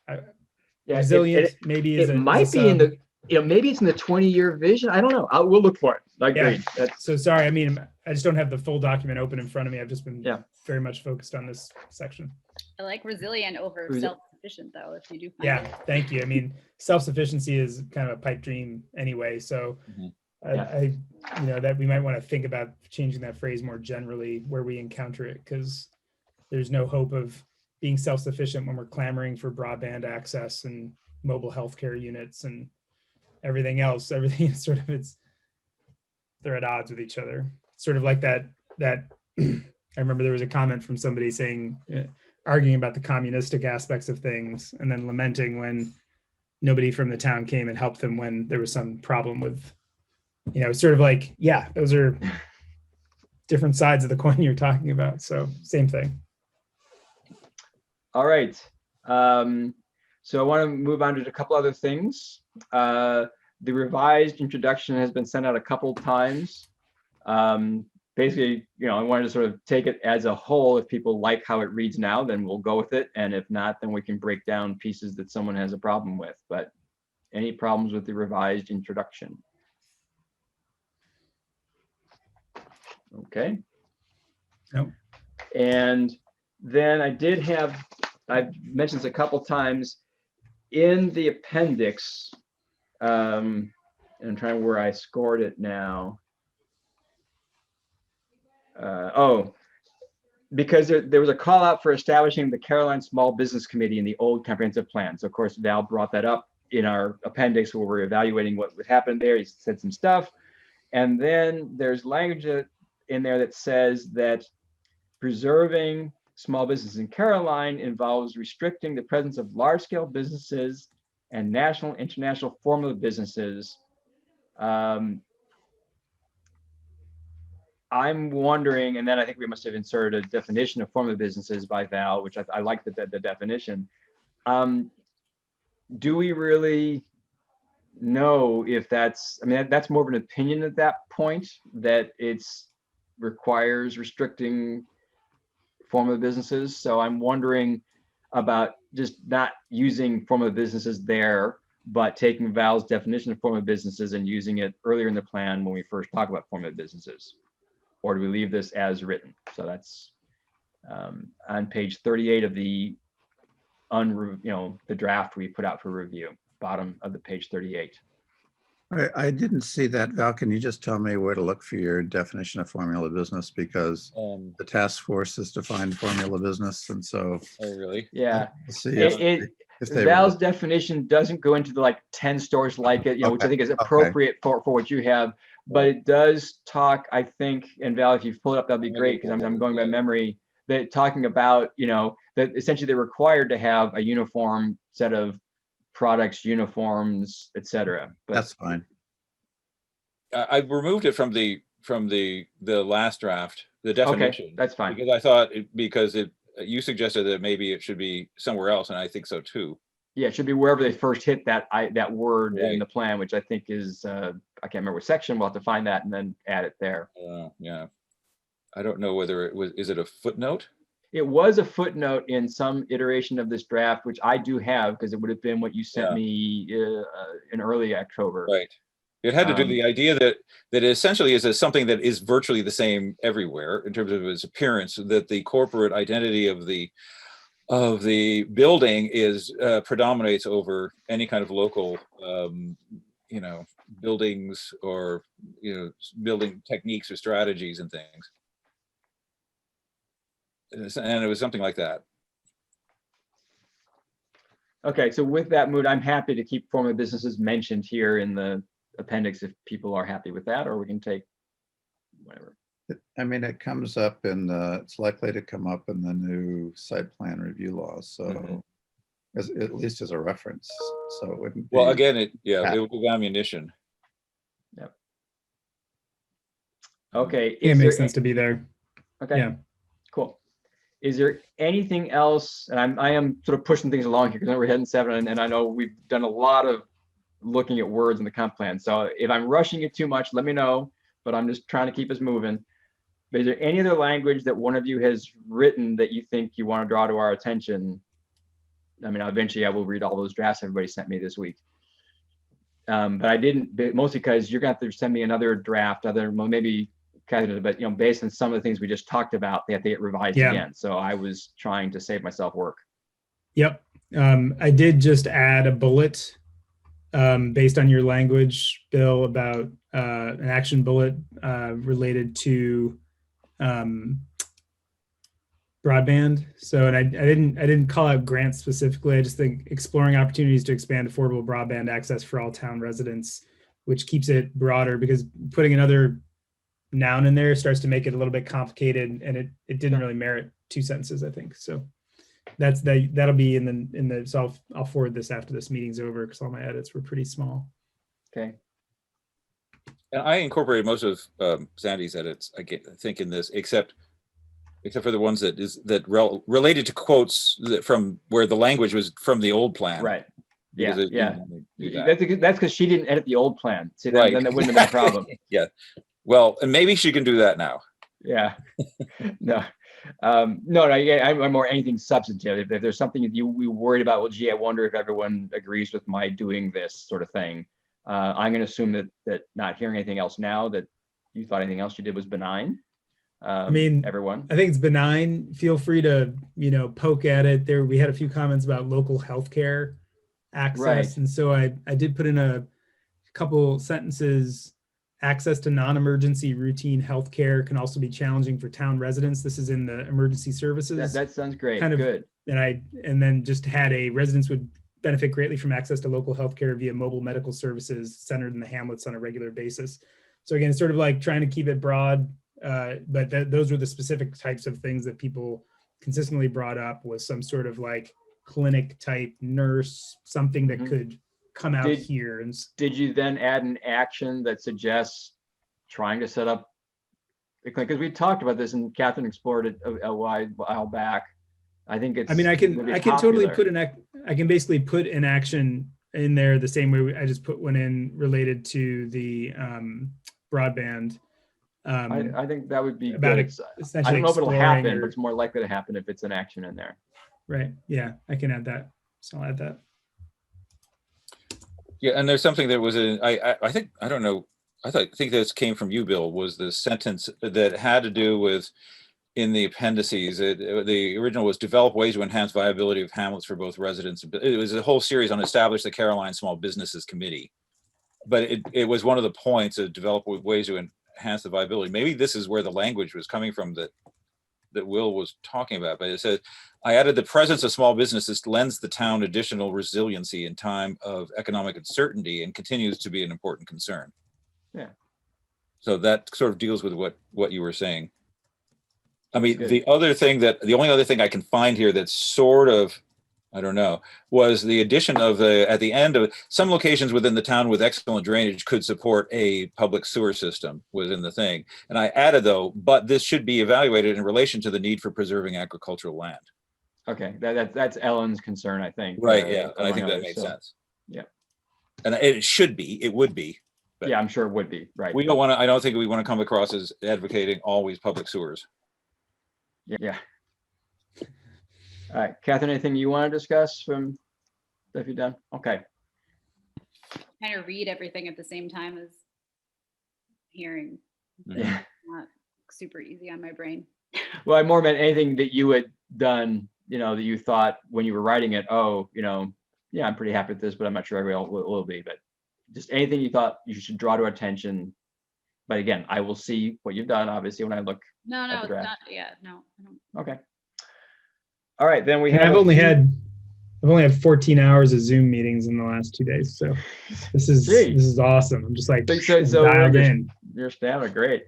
Yeah, Resilient maybe is it a might be in sub. the, maybe it's in the 20-year vision. I don't know. We'll look for it. I Yeah. agree. That's, So sorry, I mean, I just don't have the full document open in front of me. I've just been Yeah. very much focused on this section. I like resilient over Resi- self-sufficient though, if you do find Yeah, it. thank you. I mean, self-sufficiency is kind of a pipe dream anyway. So Mhm. I that we might want to think about changing that phrase more generally where we encounter it, because there's no hope of being self-sufficient when we're clamoring for broadband access and mobile healthcare units and everything else. Everything is sort of they're at odds with each other. Sort of like that I remember there was a comment from somebody saying, arguing about the communistic aspects of things and then lamenting when nobody from the town came and helped them when there was some problem with, sort of like, yeah, those are different sides of the coin you're talking about. So same thing. All right. So I want to move on to a couple other things. The revised introduction has been sent out a couple times. Basically, I wanted to sort of take it as a whole. If people like how it reads now, then we'll go with it. And if not, then we can break down pieces that someone has a problem with. But any problems with the revised introduction? Okay. Nope. And then I've mentioned this a couple times in the appendix. I'm trying where I scored it now. Because there was a call out for establishing the Caroline Small Business Committee in the old comprehensive plan. So of course, Val brought that up in our appendix where we're evaluating what would happen there. He said some stuff. And then there's language in there that says that preserving small business in Caroline involves restricting the presence of large-scale businesses and national, international formula businesses. I'm wondering, and then I think we must have inserted a definition of formula businesses by Val, which I like the definition. Do we really know if that's more of an opinion at that point, that it's requires restricting formula businesses? So I'm wondering about just not using formula businesses there, but taking Val's definition of formula businesses and using it earlier in the plan when we first talk about formula businesses. Or do we leave this as written? So that's on page 38 of the the draft we put out for review, bottom of the page 38. I didn't see that. Val, can you just tell me where to look for your definition of formula business? Because the task force has defined formula business, and so. Oh, really? Yeah. Let's see if they Val's definition doesn't go into the 10 stores like it, which I think is appropriate for what you have, but it does talk, I think, and Val, if you pull it up, that'd be great, because I'm going by memory, that talking about, that essentially they're required to have a uniform set of products, uniforms, etc. That's fine. I removed it from the last draft, the definition. Okay, that's fine. Because I thought you suggested that maybe it should be somewhere else, and I think so too. Yeah, it should be wherever they first hit that word Right. in the plan, which I think is I can't remember what section. We'll have to find that and then add it there. Yeah, I don't know whether it was. Is it a footnote? It was a footnote in some iteration of this draft, which I do have because it would have been what you sent me in early October. Right. It had to do the idea that it essentially is something that is virtually the same everywhere in terms of its appearance. That the corporate identity of the building is predominates over any kind of local, buildings or building techniques or strategies and things. And it was something like that. Okay, so with that mood, I'm happy to keep formula businesses mentioned here in the appendix if people are happy with that, or we can take whatever. It comes up it's likely to come up in the new site plan review laws. So at least as a reference. So it wouldn't be. Well, again, it would be ammunition. Yep. Okay. It makes sense to be there. Okay. Yeah. Cool. Is there anything else? And I am sort of pushing things along here because we're heading 7, and I know we've done a lot of looking at words in the comp plan. So if I'm rushing it too much, let me know, but I'm just trying to keep us moving. But is there any other language that one of you has written that you think you want to draw to our attention? Eventually I will read all those drafts everybody sent me this week. But I didn't, mostly because you're going to have to send me another draft, maybe but based on some of the things we just talked about, they have to get revised again. So I was trying to save myself work. Yep. I did just add a bullet based on your language, Bill, about an action bullet related to broadband. So, and I didn't call out grants specifically. I just think exploring opportunities to expand affordable broadband access for all town residents, which keeps it broader, because putting another noun in there starts to make it a little bit complicated, and it didn't really merit 2 sentences, I think. So that'll be in the so I'll forward this after this meeting's over, because all my edits were pretty small. Okay. And I incorporated most of Sandy's edits, I think, in this, except for the ones related to quotes from where the language was from the old plan. Right. Yeah. Because it Yeah. didn't want to do that. That's because she didn't edit the old plan. See, Right. then that wouldn't have been a problem. Yeah. Well, and maybe she can do that now. Yeah. No. No, yeah, I'm more anything substantive. If there's something that we worried about, well, gee, I wonder if everyone agrees with my doing this sort of thing. I'm going to assume that not hearing anything else now, that you thought anything else you did was benign. I mean, everyone. I think it's benign. Feel free to, poke at it. There, we had a few comments about local healthcare access. Right. And so I did put in a couple sentences. Access to non-emergency routine healthcare can also be challenging for town residents. This is in the emergency services. That sounds great. Kind of- Good. And then just had residents would benefit greatly from access to local healthcare via mobile medical services centered in the hamlets on a regular basis. So again, it's sort of like trying to keep it broad, but those were the specific types of things that people consistently brought up, was some sort of like clinic type nurse, something that Mhm. could come out here. And Did you then add an action that suggests trying to set up, because we talked about this and Catherine explored it a while back. I think it's. I mean, I can totally popular. I can basically put an action in there the same way I just put one in related to the broadband. I think that would be about good. it, I essentially don't know if it'll exploring happen, or- but it's more likely to happen if it's an action in there. Right. Yeah, I can add that. So I'll add that. Yeah, and there's something that was I think, I don't know, I think this came from you, Bill, was the sentence that had to do with, in the appendices, the original was develop ways to enhance viability of hamlets for both residents. It was a whole series on establish the Caroline Small Businesses Committee. But it was one of the points of develop ways to enhance the viability. Maybe this is where the language was coming from that Will was talking about, but it says, I added the presence of small businesses lends the town additional resiliency in time of economic uncertainty and continues to be an important concern. Yeah. So that sort of deals with what you were saying. I mean, Good. the only other thing I can find here that's sort of, I don't know, was the addition of at the end of some locations within the town with excellent drainage could support a public sewer system within the thing. And I added though, but this should be evaluated in relation to the need for preserving agricultural land. Okay, that's Ellen's concern, I think. Right, yeah, and I among think that others, made so, sense. yeah. And it would be. But Yeah, I'm sure it would be, right. I don't think we want to come across as advocating always public sewers. Yeah. All right, Catherine, anything you want to discuss from stuff you've done? Okay, Kind of read everything at the same time as hearing. yeah. Not super easy on my brain. Well, I more meant anything that you had done, that you thought when you were writing it, yeah, I'm pretty happy with this, but I'm not sure everyone will be, but just anything you thought you should draw to attention. But again, I will see what you've done, obviously, when I look. No, At the it's draft. not. Yeah, no, I don't. Okay. All right, then we And have. I've only had 14 hours of Zoom meetings in the last 2 days. So this Gee. is awesome. I'm just like So dialed in. your stamina, great.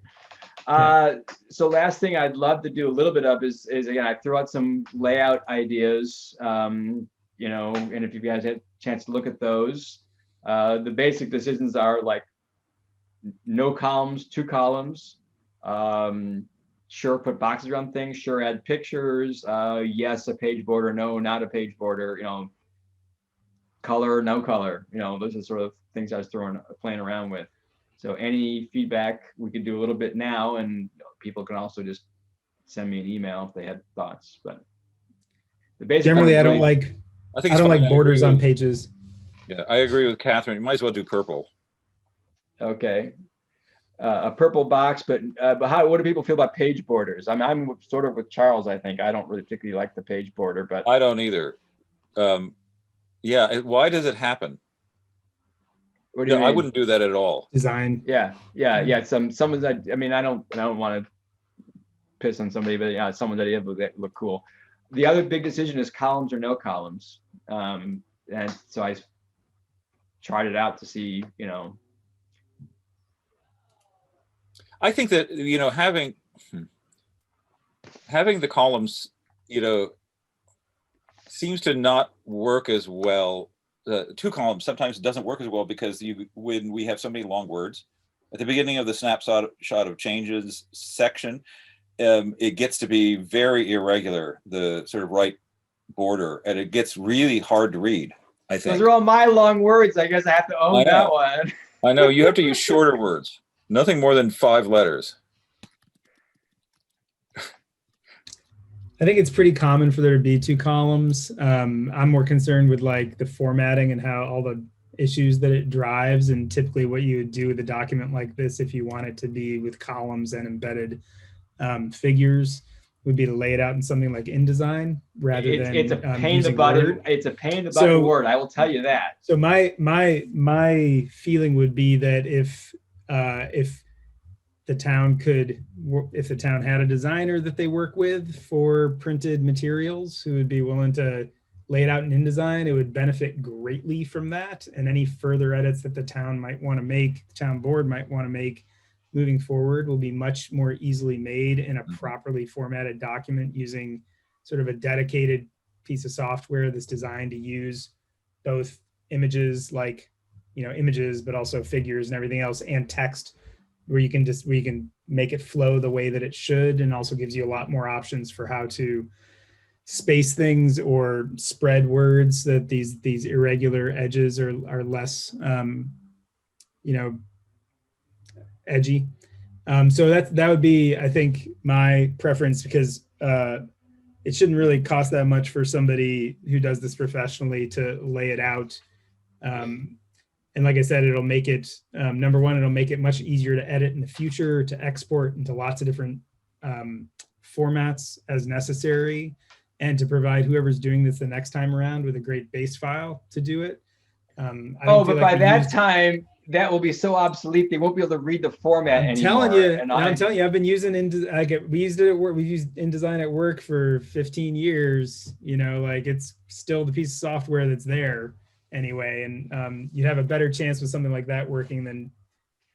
So last thing I'd love to do a little bit of is again, I threw out some layout ideas, and if you guys had a chance to look at those, the basic decisions are like no columns, 2 columns, sure, put boxes around things, sure, add pictures, yes, a page border, no, not a page border, color, no color, those are sort of things I was playing around with. So any feedback we could do a little bit now, and people can also just send me an email if they had thoughts, but the basic. Generally, I don't really- like I think I it's don't fine. like borders agree on with- pages. Yeah, I agree with Catherine. You might as well do purple. Okay. A purple box, but what do people feel about page borders? I'm sort of with Charles, I think. I don't really particularly like the page border, but I don't either. Why does it happen? what do you Yeah, I mean? wouldn't do that at all. Design. Yeah. Someone's, I don't want to piss on somebody, but yeah, someone that look cool. The other big decision is columns or no columns. And so I tried it out to see, I think that, having the columns, seems to not work as well. Two columns sometimes doesn't work as well because when we have so many long words at the beginning of the snapshot of changes section, it gets to be very irregular, the sort of right border, and it gets really hard to read, I think. Those are all my long words. I guess I have to own that one. I know, you have to use shorter words, nothing more than 5 letters. I think it's pretty common for there to be 2 columns. I'm more concerned with like the formatting and how all the issues that it drives, and typically what you would do with a document like this if you want it to be with columns and embedded figures would be to lay it out in something like InDesign rather than It's a pain in the using butt. Word. It's a pain in the butt in Word. I will tell you that. So my feeling would be that if the town had a designer that they work with for printed materials who would be willing to lay it out in InDesign, it would benefit greatly from that. And any further edits that the town might want to make, the town board might want to make moving forward will be much more easily made in a properly formatted document using sort of a dedicated piece of software that's designed to use both images images, but also figures and everything else, and text where you can make it flow the way that it should, and also gives you a lot more options for how to space things or spread words, that these irregular edges are less edgy. So that would be, I think, my preference, because it shouldn't really cost that much for somebody who does this professionally to lay it out. And like I said, it'll make it, number one, it'll make it much easier to edit in the future, to export into lots of different formats as necessary, and to provide whoever's doing this the next time around with a great base file to do it. But by that time, that will be so obsolete, they won't be able to read the format anymore. I'm telling you, I've been using we used it at work. We used InDesign at work for 15 years. It's still the piece of software that's there anyway. And you'd have a better chance with something like that working than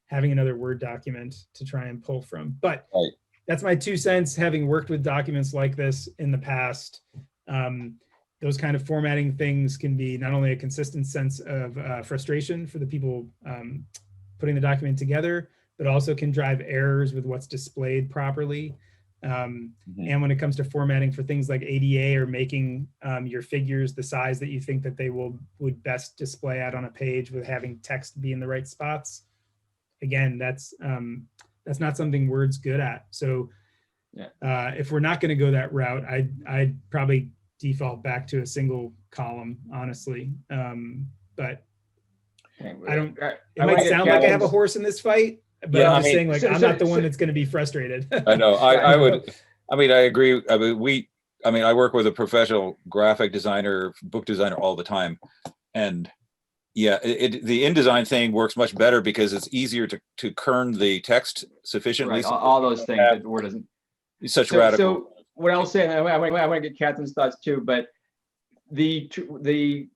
having another Word document to try and pull from. But right. That's my 2 cents, having worked with documents like this in the past. Those kind of formatting things can be not only a consistent sense of frustration for the people putting the document together, but also can drive errors with what's displayed properly. And when it comes to formatting for things like ADA or making your figures the size that you think that they would best display out on a page with having text be in the right spots, again, that's not something Word's good at. So if we're not going to go that route, I'd probably default back to a single column, honestly. But I don't, it might sound like I have a horse in this fight, but I'm just saying, like, I'm not the one that's going to be frustrated. I know. I would. I mean, I agree. I mean, I work with a professional graphic designer, book designer all the time, and yeah, the InDesign thing works much better because it's easier to kern the text sufficiently. Right, all those things that Word doesn't. Such radical. So what I'll say, and I want to get Catherine's thoughts too, but the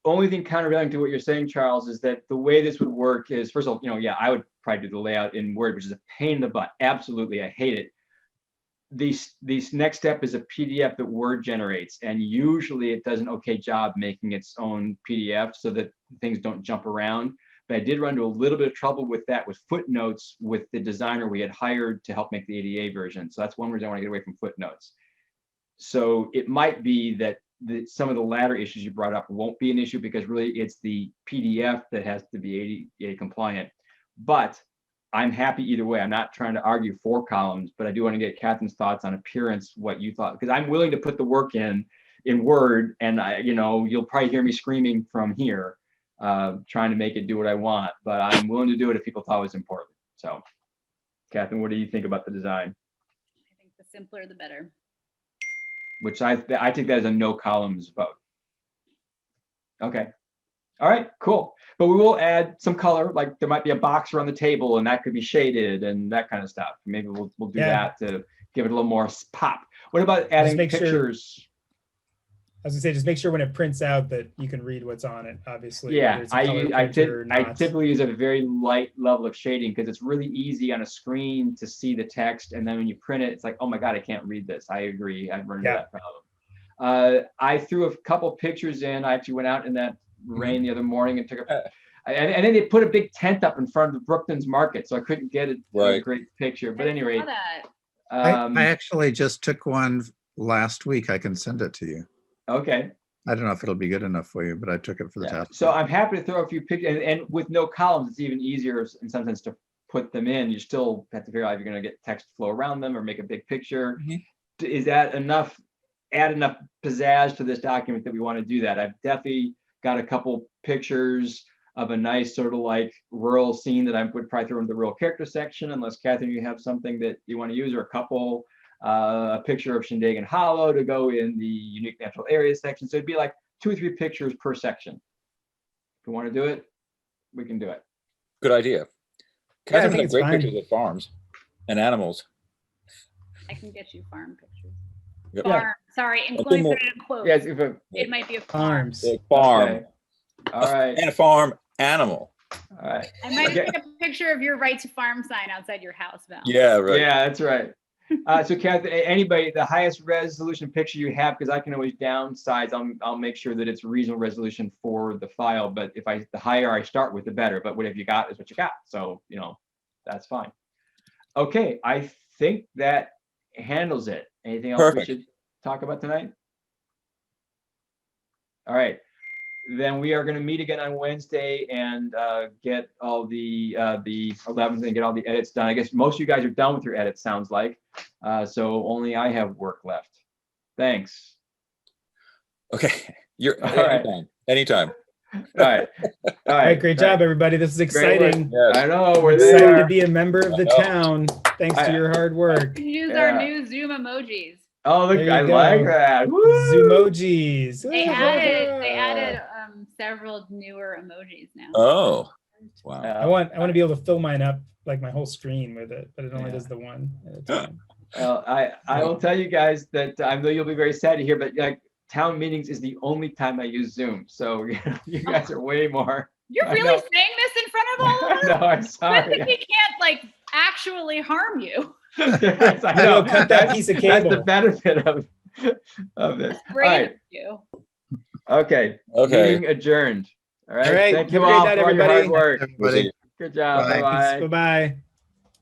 only thing countervailing to what you're saying, Charles, is that the way this would work is, first of all, I would probably do the layout in Word, which is a pain in the butt. Absolutely, I hate it. The next step is a PDF that Word generates, and usually it does an okay job making its own PDF so that things don't jump around. But I did run into a little bit of trouble with that with footnotes with the designer we had hired to help make the ADA version. So that's one reason I want to get away from footnotes. So it might be that some of the latter issues you brought up won't be an issue, because really it's the PDF that has to be ADA compliant. But I'm happy either way. I'm not trying to argue 4 columns, but I do want to get Catherine's thoughts on appearance, what you thought, because I'm willing to put the work in Word, and you'll probably hear me screaming from here, trying to make it do what I want, but I'm willing to do it if people thought it was important. So, Catherine, what do you think about the design? I think the simpler, the better. Which I think that is a no columns vote. Okay. All right, cool. But we will add some color, like there might be a box around the table and that could be shaded and that kind of stuff. Maybe we'll do that to give it a little more pop. What about adding pictures? was gonna say, just make sure when it prints out that you can read what's on it, obviously. Yeah, whether it's a color printer or I not. typically use a very light level of shading because it's really easy on a screen to see the text, and then when you print it, it's like, oh my God, I can't read this. I agree. I've run into Yeah. that problem. I threw a couple pictures in. I actually went out in that rain the other morning and took a, and then they put a big tent up in front of the Brooklands Market, so I couldn't get a Right. great picture. But anyway, I saw that. I actually just took one last week. I can send it to you. okay. I don't know if it'll be good enough for you, but I took it for the Yeah. task. So I'm happy to throw a few pictures, and with no columns, it's even easier in some sense to put them in. You still have to figure out if you're going to get text flow around them or make a big picture. Mhm. Is that enough? Add enough pizzazz to this document that we want to do that. I've definitely got a couple pictures of a nice sort of like rural scene that I would probably throw into the rural character section, unless Catherine, you have something that you want to use, or a couple. A picture of Shindagan Hollow to go in the unique natural areas section. So it'd be like 2 or 3 pictures per section. If we want to do it, we can do it. Good idea. Yeah, I Catherine think has it's great fine. pictures of farms and animals. I can get you farm pictures. Yep. Farm, sorry, think including we'll- it in quotes. Yes, if a, It might be a farm. Farms. A farm okay. All right. and a farm animal. All right. I might Okay. take a picture of your right to farm sign outside your house, Val. Yeah, right. Yeah, that's right. So Catherine, anybody, the highest resolution picture you have, because I can always downsize, I'll make sure that it's reasonable resolution for the file. But if the higher I start with, the better. But whatever you got is what you got. So, that's fine. Okay, I think that handles it. Anything else Perfect. we should talk about tonight? All right. Then we are going to meet again on Wednesday and get all the 11th and get all the edits done. I guess most of you guys are done with your edits, sounds like. So only I have work left. Thanks. Okay. You're All right. anytime. All right. All All right, great job, everybody. This is Great work. exciting. Yes. I know we're Excited to there. be a member of the I know. town, thanks I- to your hard work. You can use Yeah. our new Zoom emojis. Oh, look, There you I go. like that. Woo! Zoomojis. They added several newer emojis now. Oh, wow. I want to be able to fill mine up like my whole screen with it, but it only Yeah. does the one at a time. Well, I will tell you guys that I know you'll be very sad to hear, but like town meetings is the only time I use Zoom. So you guys are way more. You're I really know. saying this in front of all of us? No, I'm What sorry. if we can't like actually harm you? Yes, I Maybe know. I'll cut that That's- piece of That's the cable. benefit of this. All Brave right. of you. Okay. Okay. Meeting adjourned. All right. All right, Thank have you a great all night, for all your everybody. hard work. We'll see Everybody. you. Good job. Bye. Bye-bye. Bye-bye.